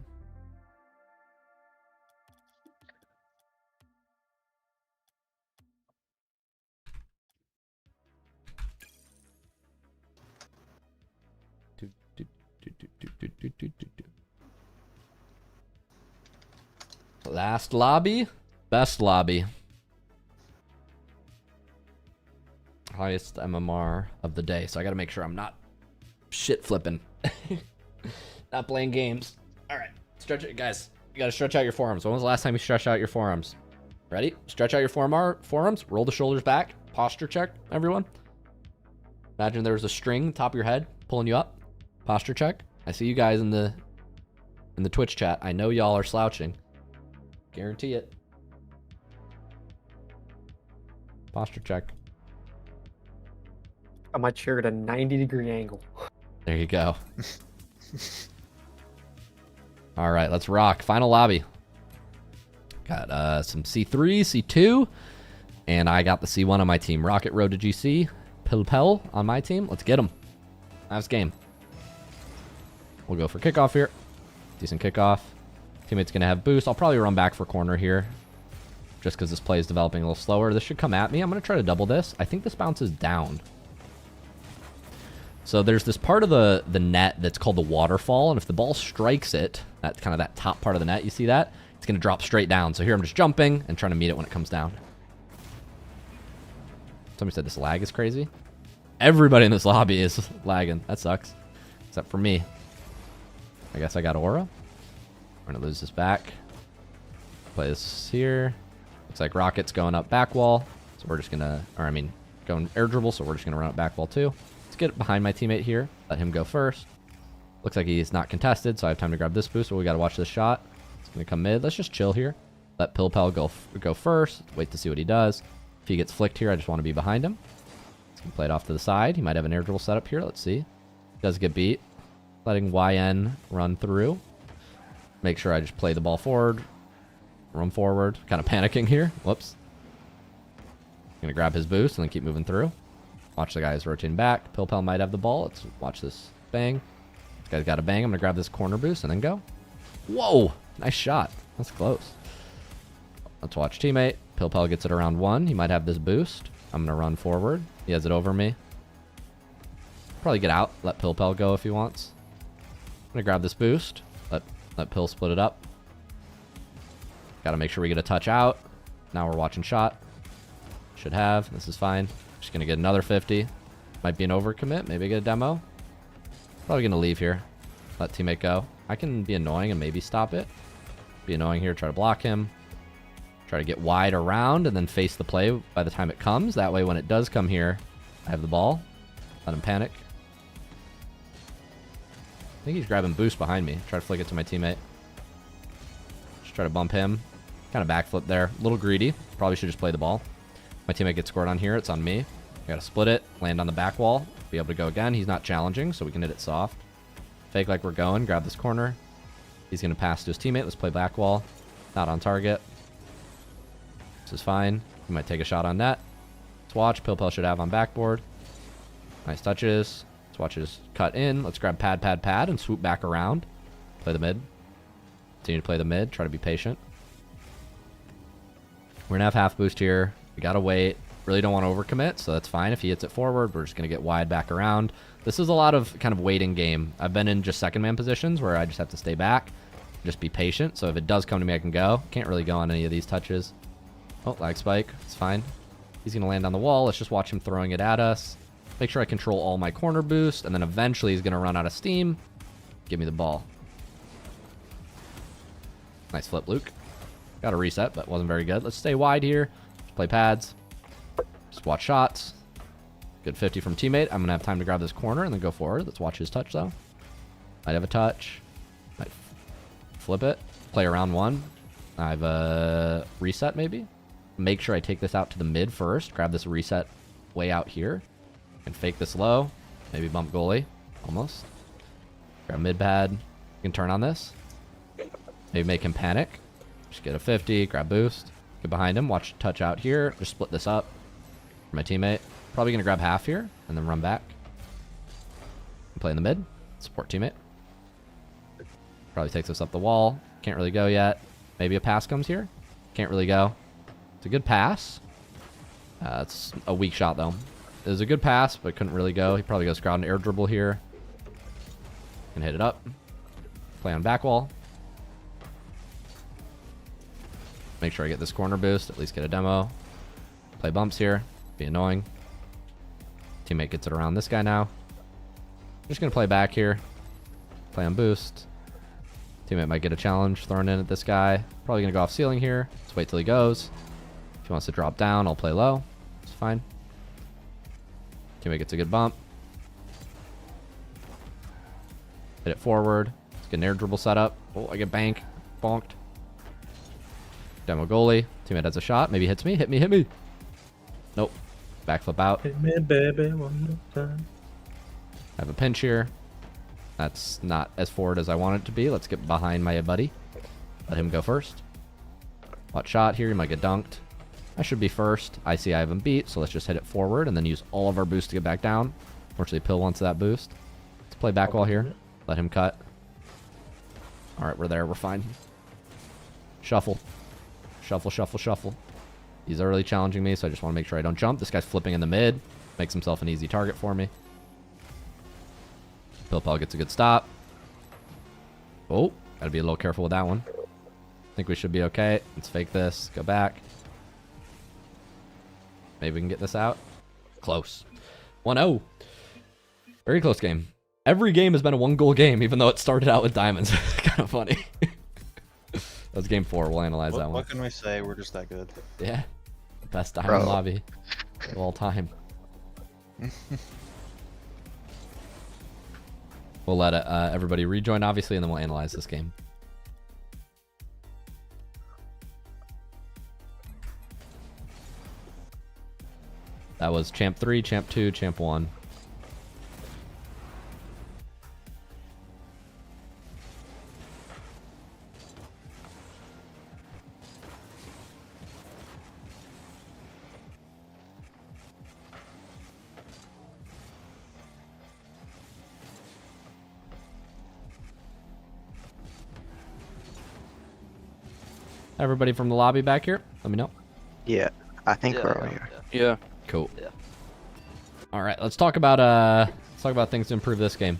Last lobby, best lobby. Highest MMR of the day. So I got to make sure I'm not shit flipping. Not playing games. All right, stretch it, guys. You got to stretch out your forearms. When was the last time you stretched out your forearms? Ready? Stretch out your forearms. Roll the shoulders back. Posture check, everyone. Imagine there was a string top of your head pulling you up. Posture check. I see you guys in the Twitch chat. I know y'all are slouching. Guarantee it. Posture check. Got my chair at a 90-degree angle. There you go. All right, let's rock. Final lobby. Got some C3, C2, and I got the C1 on my team. Rocket Road to GC. Pilpel on my team. Let's get them. Last game. We'll go for kickoff here. Decent kickoff. Teammate's going to have boost. I'll probably run back for corner here just because this play is developing a little slower. This should come at me. I'm going to try to double this. I think this bounces down. So there's this part of the net that's called the waterfall, and if the ball strikes it, that's kind of that top part of the net, you see that? It's going to drop straight down. So here I'm just jumping and trying to meet it when it comes down. Somebody said this lag is crazy. Everybody in this lobby is lagging. That sucks. Except for me. I guess I got aura. We're going to lose this back. Play this here. Looks like Rocket's going up back wall. So we're just going to, going air dribble, so we're just going to run up back wall too. Let's get behind my teammate here. Let him go first. Looks like he's not contested, so I have time to grab this boost, but we got to watch this shot. It's going to come mid. Let's just chill here. Let Pilpel go first. Wait to see what he does. If he gets flicked here, I just want to be behind him. He's going to play it off to the side. He might have an air dribble set up here. Let's see. He does get beat. Letting YN run through. Make sure I just play the ball forward. Run forward. Kind of panicking here. Whoops. Going to grab his boost and then keep moving through. Watch the guys rotating back. Pilpel might have the ball. Let's watch this bang. This guy's got a bang. I'm going to grab this corner boost and then go. Whoa! Nice shot. That's close. Let's watch teammate. Pilpel gets it around 1. He might have this boost. I'm going to run forward. He has it over me. Probably get out. Let Pilpel go if he wants. I'm going to grab this boost. Let Pill split it up. Got to make sure we get a touch out. Now we're watching shot. Should have. This is fine. Just going to get another 50. Might be an overcommit. Maybe get a demo. Probably going to leave here. Let teammate go. I can be annoying and maybe stop it. Be annoying here. Try to block him. Try to get wide around and then face the play by the time it comes. That way when it does come here, I have the ball. Let him panic. I think he's grabbing boost behind me. Try to flick it to my teammate. Just try to bump him. Kind of backflip there. A little greedy. Probably should just play the ball. My teammate gets scored on here. It's on me. I gotta split it. Land on the back wall. Be able to go again. He's not challenging, so we can hit it soft. Fake like we're going. Grab this corner. He's gonna pass to his teammate. Let's play back wall. Not on target. This is fine. He might take a shot on net. Let's watch. Pilpel should have on backboard. Nice touches. Let's watch his cut in. Let's grab pad, and swoop back around. Play the mid. Continue to play the mid. Try to be patient. We're going to have half boost here. We got to wait. Really don't want to overcommit, so that's fine. If he hits it forward, we're just going to get wide back around. This is a lot of kind of waiting game. I've been in just second man positions where I just have to stay back. Just be patient. So if it does come to me, I can go. Can't really go on any of these touches. Oh, lag spike. It's fine. He's going to land on the wall. Let's just watch him throwing it at us. Make sure I control all my corner boost, and then eventually he's going to run out of steam. Give me the ball. Nice flip, Luke. Got a reset, but wasn't very good. Let's stay wide here. Just play pads. Just watch shots. Good 50 from teammate. I'm going to have time to grab this corner and then go forward. Let's watch his touch, though. Might have a touch. Might flip it. Play around 1. I have a reset, maybe. Make sure I take this out to the mid first. Grab this reset way out here. And fake this low. Maybe bump goalie. Almost. Grab mid pad. You can turn on this. Maybe make him panic. Just get a 50, grab boost. Get behind him, watch touch out here. Just split this up for my teammate. Probably going to grab half here and then run back. Play in the mid. Support teammate. Probably takes us up the wall. Can't really go yet. Maybe a pass comes here. Can't really go. It's a good pass. It's a weak shot though. It was a good pass, but couldn't really go. He probably goes ground and air dribble here. Can hit it up. Play on back wall. Make sure I get this corner boost. At least get a demo. Play bumps here. Be annoying. Teammate gets it around this guy now. Just going to play back here. Play on boost. Teammate might get a challenge thrown in at this guy. Probably going to go off ceiling here. Let's wait till he goes. If he wants to drop down, I'll play low. It's fine. Teammate gets a good bump. Hit it forward. Let's get an air dribble set up. Oh, I get bank. Bonked. Demo goalie. Teammate has a shot. Maybe hits me. Hit me, hit me. Nope. Backflip out. Hit me, baby, one more time. I have a pinch here. That's not as forward as I want it to be. Let's get behind my buddy. Let him go first. Watch shot here. He might get dunked. I should be first. I see I have him beat, so let's just hit it forward and then use all of our boost to get back down. Fortunately, Pill wants that boost. Let's play back wall here. Let him cut. All right, we're there. We're fine. Shuffle. Shuffle, shuffle, shuffle. He's already challenging me, so I just want to make sure I don't jump. This guy's flipping in the mid. Makes himself an easy target for me. Pill gets a good stop. Oh, gotta be a little careful with that one. I think we should be okay. Let's fake this. Go back. Maybe we can get this out. Close. 1-0. Very close game. Every game has been a 1-goal game, even though it started out with diamonds. Kind of funny. That was game 4. We'll analyze that one. What can we say? We're just that good. Yeah. Best diamond lobby of all time. We'll let everybody rejoin, obviously, and then we'll analyze this game. That was Champ 3, Champ 2, Champ 1. Everybody from the lobby back here, let me know. Yeah, I think we're all here. Yeah. Cool. Yeah. All right, let's talk about things to improve this game.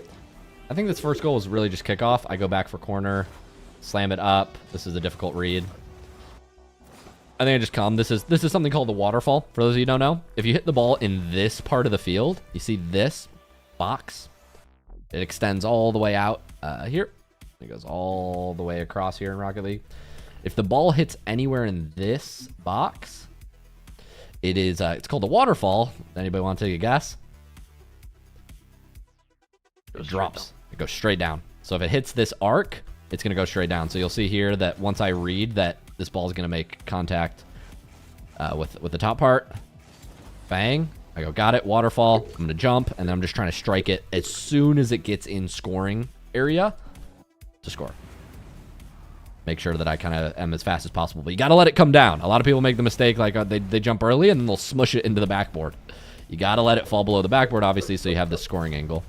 I think this first goal was really just kickoff. I go back for corner, slam it up. This is a difficult read. I think I just come. This is something called the waterfall. For those of you who don't know, if you hit the ball in this part of the field, you see this box. It extends all the way out here. It goes all the way across here in Rocket League. If the ball hits anywhere in this box, it is it's called a waterfall. Anybody want to take a guess? It drops. It goes straight down. So if it hits this arc, it's going to go straight down. So you'll see here that once I read that this ball is going to make contact with the top part. Bang. I go, got it, waterfall. I'm going to jump, and then I'm just trying to strike it as soon as it gets in scoring area to score. Make sure that I kind of am as fast as possible. But you got to let it come down. A lot of people make the mistake, like they jump early and then they'll smush it into the backboard. You got to let it fall below the backboard, obviously, so you have the scoring angle.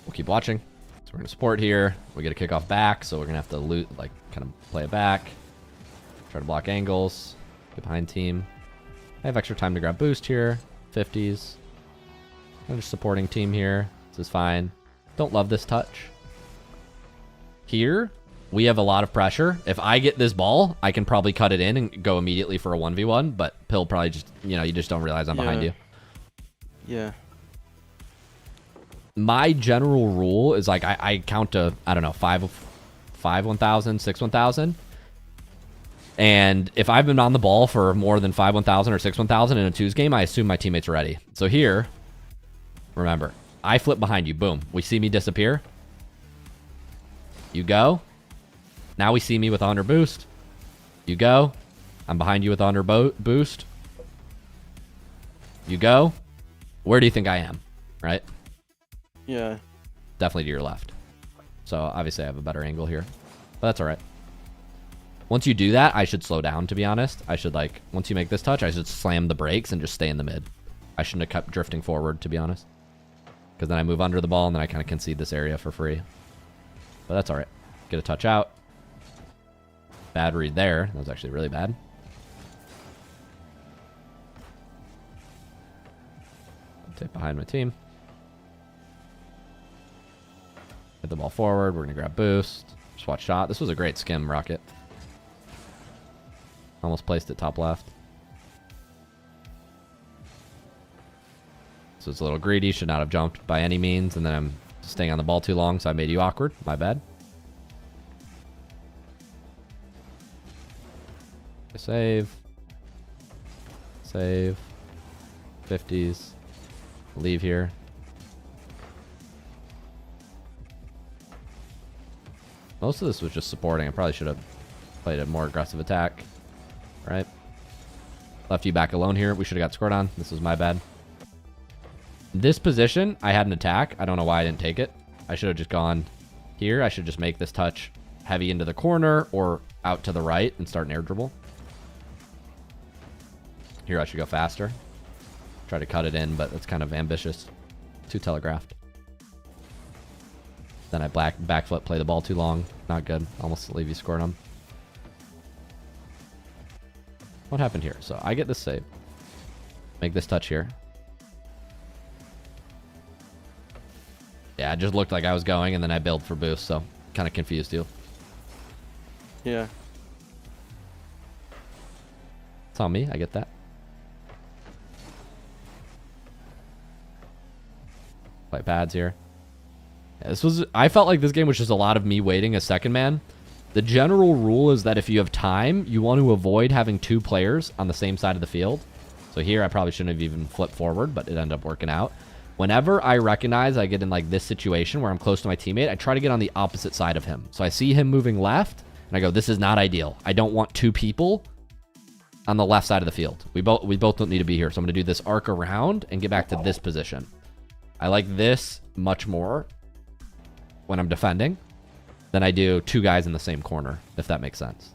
We'll keep watching. So we're going to support here. We get a kickoff back, so we're going to have to loot, like, kind of play it back. Try to block angles. Get behind team. I have extra time to grab boost here. 50s. I'm just supporting team here. This is fine. Don't love this touch. Here, we have a lot of pressure. If I get this ball, I can probably cut it in and go immediately for a 1v1, but Pill probably just, you just don't realize I'm behind you. Yeah. My general rule is like I count to, I don't know, 5 1,000, 6 1,000. And if I've been on the ball for more than 5 1,000 or 6 1,000 in a 2s game, I assume my teammate's ready. So here, remember, I flip behind you. Boom. We see me disappear. You go. Now we see me with 100 boost. You go. I'm behind you with 100 boost. You go. Where do you think I am? Right? Yeah. Definitely to your left. So obviously I have a better angle here. But that's all right. Once you do that, I should slow down, to be honest. I should, like, once you make this touch, I should slam the brakes and just stay in the mid. I shouldn't have kept drifting forward, to be honest. Because then I move under the ball and then I kind of concede this area for free. But that's all right. Get a touch out. Bad read there. That was actually really bad. Take behind my team. Hit the ball forward. We're going to grab boost. Just watch shot. This was a great skim rocket. Almost placed it top left. So it's a little greedy. Should not have jumped by any means. And then I'm staying on the ball too long, so I made you awkward. My bad. Save. Save. 50s. Leave here. Most of this was just supporting. I probably should have played a more aggressive attack. Right? Left you back alone here. We should have got scored on. This was my bad. This position, I had an attack. I don't know why I didn't take it. I should have just gone here. I should just make this touch heavy into the corner or out to the right and start an air dribble. Here I should go faster. Try to cut it in, but that's kind of ambitious. Too telegraphed. Then I backflip, play the ball too long. Not good. Almost leave you scored on. What happened here? So I get this save. Make this touch here. Yeah, it just looked like I was going, and then I build for boost, so kind of confused you. Yeah. It's on me. I get that. Play pads here. Yeah, I felt like this game was just a lot of me waiting a second man. The general rule is that if you have time, you want to avoid having two players on the same side of the field. So here I probably shouldn't have even flipped forward, but it ended up working out. Whenever I recognize I get in like this situation where I'm close to my teammate, I try to get on the opposite side of him. So I see him moving left, and I go, this is not ideal. I don't want two people on the left side of the field. We both don't need to be here. So I'm going to do this arc around and get back to this position. I like this much more when I'm defending than I do two guys in the same corner, if that makes sense.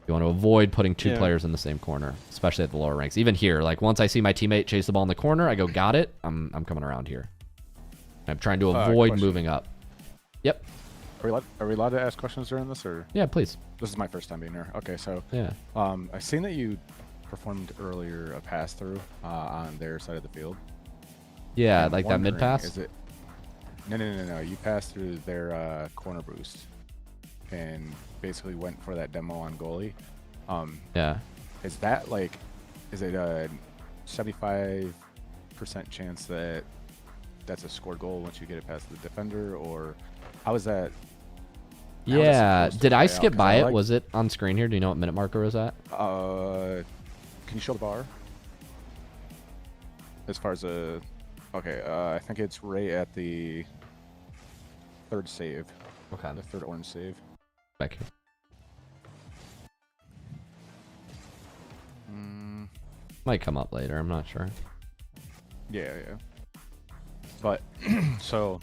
You want to avoid putting two players in the same corner, especially at the lower ranks. Even here, like once I see my teammate chase the ball in the corner, I go, got it. I'm coming around here. I'm trying to avoid moving up. Yep. Are we allowed to ask questions during this, or? Yeah, please. This is my first time being here. Okay, so yeah. I've seen that you performed earlier a pass through on their side of the field. Yeah, like that mid pass. Is it? No. You passed through their corner boost, and basically went for that demo on goalie. Yeah. Is that like? Is it a 75% chance that that's a scored goal once you get it past the defender, or how is that? Yeah. Did I skip by it? Was it on screen here? Do you know what minute marker was at? Can you show the bar? As far as a, okay, I think it's right at the third save. Okay. The third orange save. Back here. Might come up later. I'm not sure. Yeah. But so,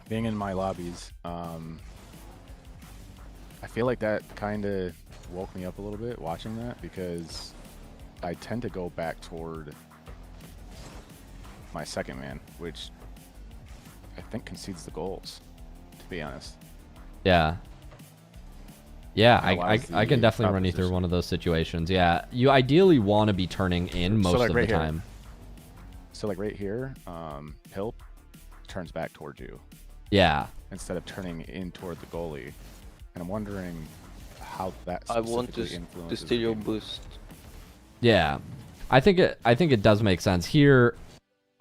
being in my lobbies, I feel like that kind of woke me up a little bit watching that, because I tend to go back toward my second man, which I think concedes the goals, to be honest. Yeah. Yeah, I can definitely run you through one of those situations. Yeah, you ideally want to be turning in most of the time. So like right here, Hill turns back towards you. Yeah. Instead of turning in toward the goalie. And I'm wondering how that I want influences to steal your boost. Yeah. I think it does make sense. Here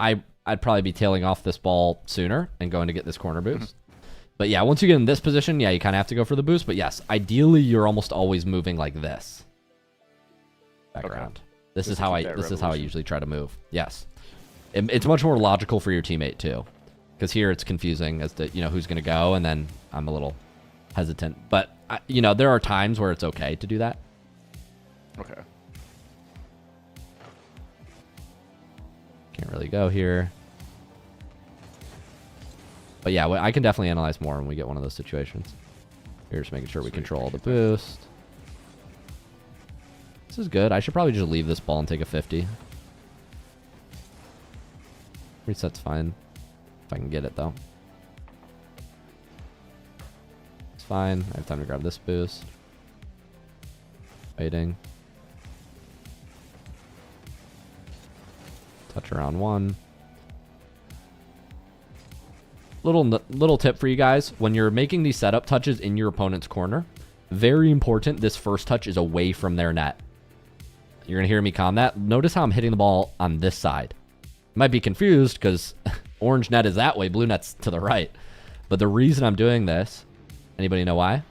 I'd probably be tailing off this ball sooner and going to get this corner boost. But yeah, once you get in this position, yeah, you kind of have to go for the boost. But yes, ideally you're almost always moving like this. Back around. This is how I usually try to move. Yes. It's much more logical for your teammate too. Because here it's confusing as to, who's going to go, and then I'm a little hesitant. But, there are times where it's okay to do that. Okay. Can't really go here. But yeah, I can definitely analyze more when we get one of those situations. We're just making sure we control the boost. This is good. I should probably just leave this ball and take a 50. Reset's fine. If I can get it, though. It's fine. I have time to grab this boost. Waiting. Touch around 1. Little tip for you guys. When you're making these setup touches in your opponent's corner, very important, this first touch is away from their net. You're going to hear me con that. Notice how I'm hitting the ball on this side. You might be confused because orange net is that way, blue net's to the right. But the reason I'm doing this, anybody know why?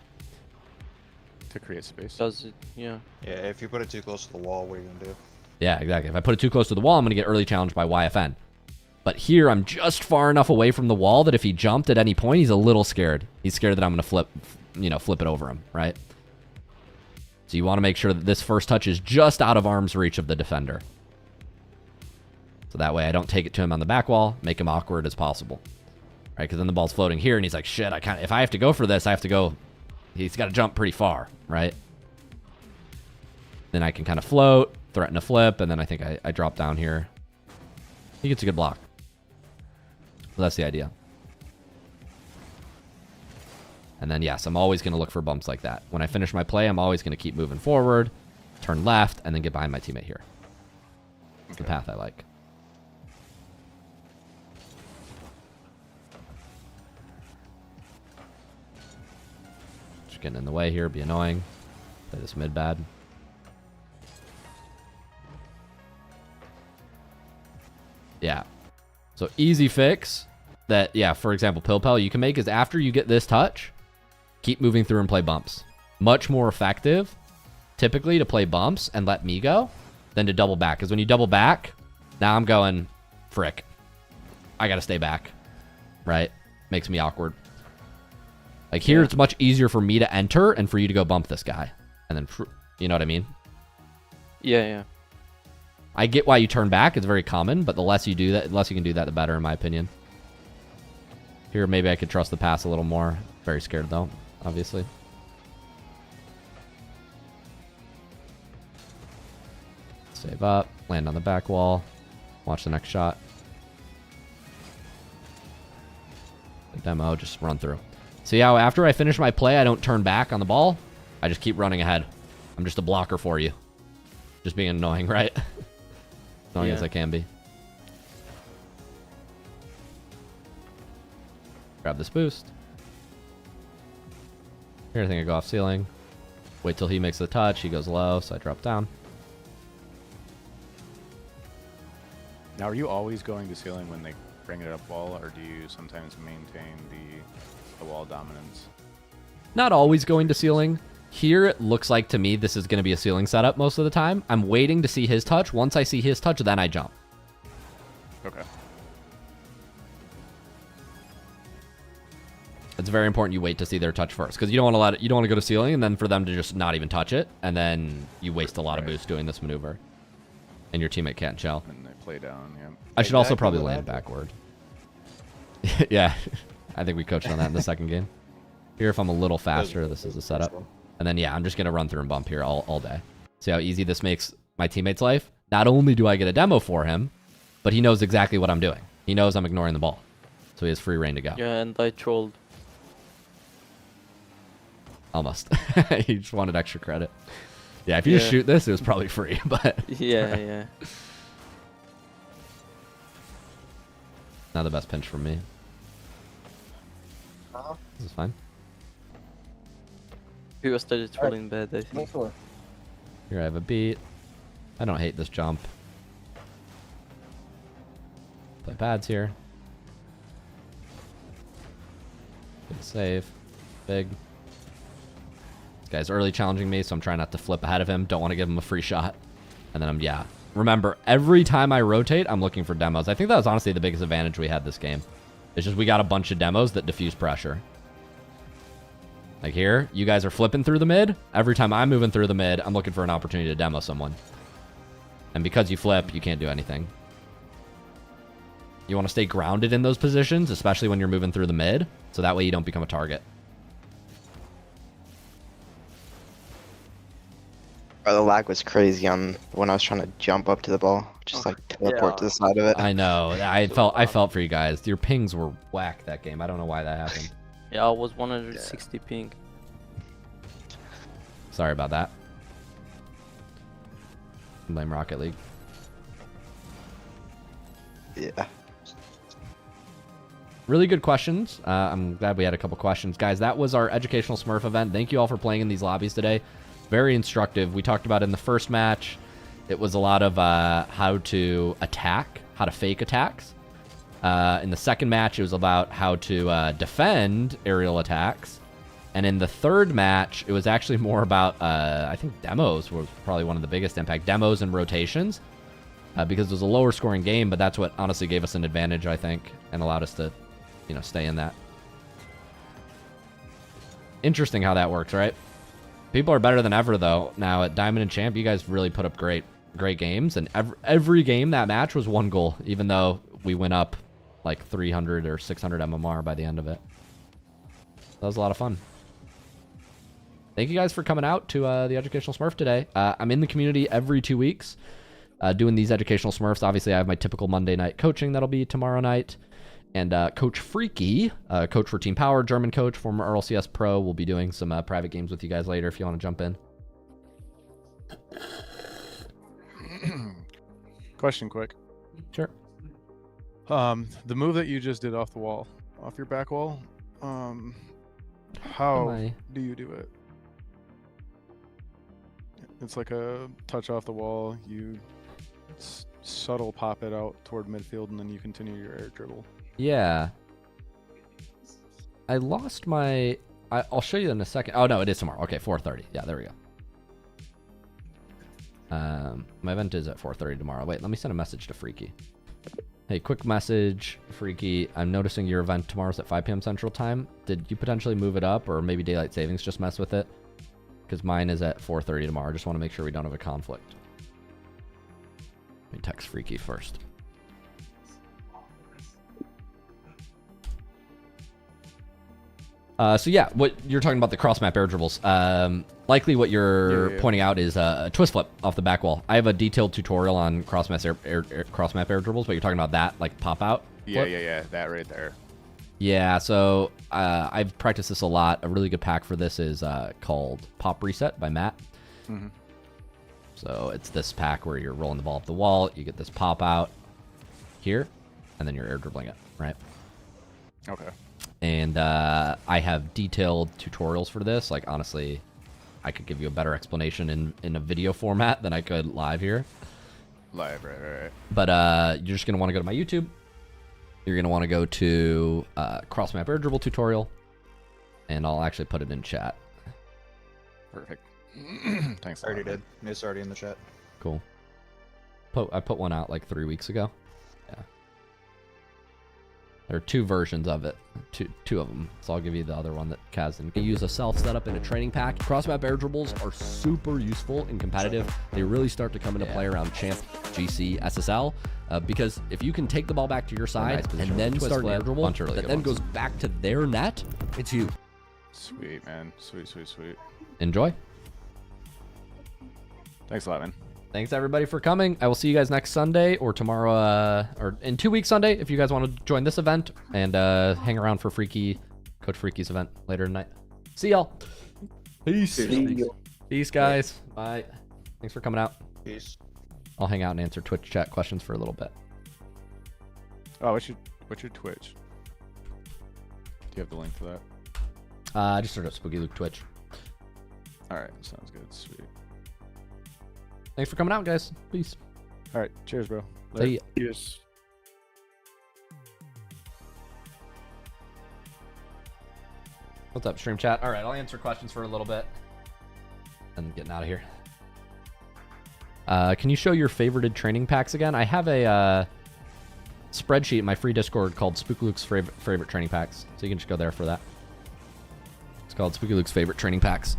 To create space. Does it? Yeah. Yeah, if you put it too close to the wall, what are you going to do? Yeah, exactly. If I put it too close to the wall, I'm going to get early challenged by YFN. But here, I'm just far enough away from the wall that if he jumped at any point, he's a little scared. He's scared that I'm going to flip it over him, right? So you want to make sure that this first touch is just out of arm's reach of the defender. So that way I don't take it to him on the back wall, make him awkward as possible. Right? Because then the ball's floating here, and he's like, shit, if I have to go for this, I have to go. He's got to jump pretty far, right? Then I can kind of float, threaten a flip, and then I think I drop down here. He gets a good block. So that's the idea. And then, yes, I'm always going to look for bumps like that. When I finish my play, I'm always going to keep moving forward, turn left, and then get behind my teammate here. That's the path I like. Just getting in the way here, be annoying. Play this mid bad. Yeah. So easy fix that, yeah, for example, Pilpel, you can make is after you get this touch, keep moving through and play bumps. Much more effective, typically, to play bumps and let me go than to double back. Because when you double back, now I'm going, frick. I got to stay back, right? Makes me awkward. Like here, it's much easier for me to enter and for you to go bump this guy. And then, you know what I mean? Yeah, yeah. I get why you turn back. It's very common, but the less you do that, the less you can do that, the better, in my opinion. Here, maybe I could trust the pass a little more. Very scared, though, obviously. Save up. Land on the back wall. Watch the next shot. The demo, just run through. See how after I finish my play, I don't turn back on the ball? I just keep running ahead. I'm just a blocker for you. Just being annoying, right? Annoying as I can be. Grab this boost. Here, I think I go off ceiling. Wait till he makes the touch. He goes low, so I drop down. Now, are you always going to ceiling when they bring it up wall, or do you sometimes maintain the wall dominance? Not always going to ceiling. Here, it looks like to me this is going to be a ceiling setup most of the time. I'm waiting to see his touch. Once I see his touch, then I jump. Okay. It's very important you wait to see their touch first, because you don't want to go to ceiling and then for them to just not even touch it, and then you waste a lot of boost doing this maneuver, and your teammate can't shell. And they play down. Yeah. I should also probably land backward. Yeah, I think we coached on that in the second game. Here, if I'm a little faster, this is a setup. And then, yeah, I'm just going to run through and bump here all day. See how easy this makes my teammate's life? Not only do I get a demo for him, but he knows exactly what I'm doing. He knows I'm ignoring the ball. So he has free reign to go. Yeah, and I trolled. Almost. He just wanted extra credit. Yeah, if you just shoot this, it was probably free, but... Yeah, yeah. Not the best pinch from me. This is fine. He was started trolling bad, I think. Here I have a beat. I don't hate this jump. Play pads here. Good save. Big. This guy's early challenging me, so I'm trying not to flip ahead of him. Don't want to give him a free shot. And then yeah. Remember, every time I rotate, I'm looking for demos. I think that was honestly the biggest advantage we had this game. It's just we got a bunch of demos that diffuse pressure. Like here, you guys are flipping through the mid. Every time I'm moving through the mid, I'm looking for an opportunity to demo someone. And because you flip, you can't do anything. You want to stay grounded in those positions, especially when you're moving through the mid, so that way you don't become a target. The lag was crazy on when I was trying to jump up to the ball, just like teleport to the side of it. I know. I felt for you guys. Your pings were whack that game. I don't know why that happened. Yeah, I was 160 ping. Sorry about that. Blame Rocket League. Yeah. Really good questions. I'm glad we had a couple questions. Guys, that was our educational Smurf event. Thank you all for playing in these lobbies today. Very instructive. We talked about in the first match, it was a lot of how to attack, how to fake attacks. In the second match, it was about how to defend aerial attacks. And in the third match, it was actually more about, I think demos was probably one of the biggest impact. Demos and rotations. Because it was a lower scoring game, but that's what honestly gave us an advantage, I think, and allowed us to, you know, stay in that. Interesting how that works, right? People are better than ever, though. Now at Diamond and Champ, you guys really put up great games, and every game that match was 1 goal, even though we went up like 300 or 600 MMR by the end of it. That was a lot of fun. Thank you guys for coming out to the Educational Smurf today. I'm in the community every 2 weeks. Doing these educational Smurfs. Obviously, I have my typical Monday night coaching that'll be tomorrow night. And Coach Freaky, coach for Team Power, German coach, former RLCS pro, will be doing some private games with you guys later if you want to jump in. Question quick. Sure. The move that you just did off the wall, off your back wall, how do you do it? It's like a touch off the wall, you subtle pop it out toward midfield, and then you continue your air dribble. Yeah. I lost my... I'll show you in a second. Oh, no, it is tomorrow. Okay, 4:30. Yeah, there we go. My event is at 4:30 tomorrow. Wait, let me send a message to Freaky. Hey, quick message, Freaky. I'm noticing your event tomorrow's at 5 p.m. Central Time. Did you potentially move it up, or maybe Daylight Savings just mess with it? Because mine is at 4:30 tomorrow. I just want to make sure we don't have a conflict. Let me text Freaky first. So yeah, what you're talking about, the cross map air dribbles. Likely what you're pointing out is a twist flip off the back wall. I have a detailed tutorial on cross map air dribbles, but you're talking about that like pop out. Yeah, that right there. Yeah, so I've practiced this a lot. A really good pack for this is called Pop Reset by Matt. Mm-hmm. So it's this pack where you're rolling the ball up the wall, you get this pop out here, and then you're air dribbling it, right? Okay. And I have detailed tutorials for this. Like, honestly, I could give you a better explanation in a video format than I could live here. Live, right. But you're just going to want to go to my YouTube. You're going to want to go to cross map air dribble tutorial, and I'll actually put it in chat. Perfect. Thanks. I already did. It's already in the chat. Cool. I put one out like 3 weeks ago. Yeah. There are 2 versions of it. Two of them. So I'll give you the other one that Kaz didn't. You use a self setup in a training pack. Cross-map air dribbles are super useful and competitive. They really start to come into play around Champ, GC, SSL. Because if you can take the ball back to your side and then start an air dribble that then goes back to their net, it's you. Sweet, man. Sweet. Enjoy. Thanks a lot, man. Thanks everybody for coming. I will see you guys next Sunday or tomorrow, or in 2 weeks Sunday if you guys want to join this event and hang around for Coach Freaky's event later tonight. See y'all. Peace. Peace, guys. Bye. Thanks for coming out. Peace. I'll hang out and answer Twitch chat questions for a little bit. Oh, what's your Twitch? Do you have the link for that? I just started up SpookyLuke Twitch. All right, sounds good. Sweet. Thanks for coming out, guys. Peace. All right, cheers, bro. See ya. Yes. What's up, stream chat? All right, I'll answer questions for a little bit. And getting out of here. Can you show your favorited training packs again? I have a spreadsheet in my free Discord called SpookyLuke's favorite training packs. So you can just go there for that. It's called SpookyLuke's favorite training packs.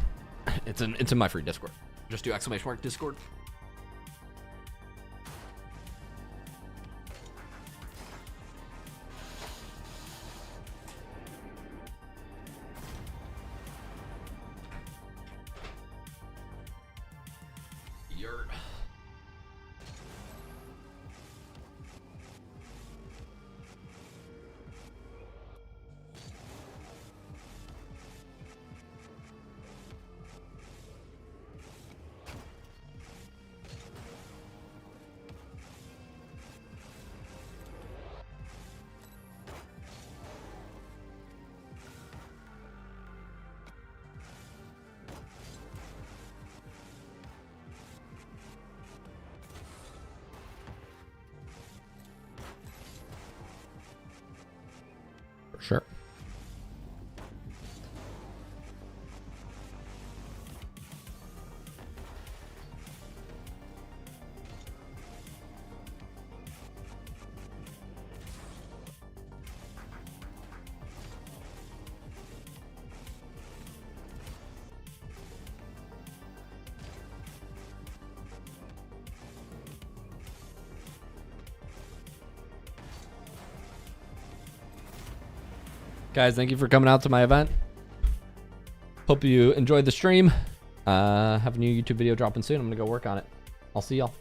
It's in my free Discord. Just do !Discord. Yurt. For sure. Guys, thank you for coming out to my event. Hope you enjoyed the stream. Have a new YouTube video dropping soon. I'm gonna go work on it. I'll see y'all.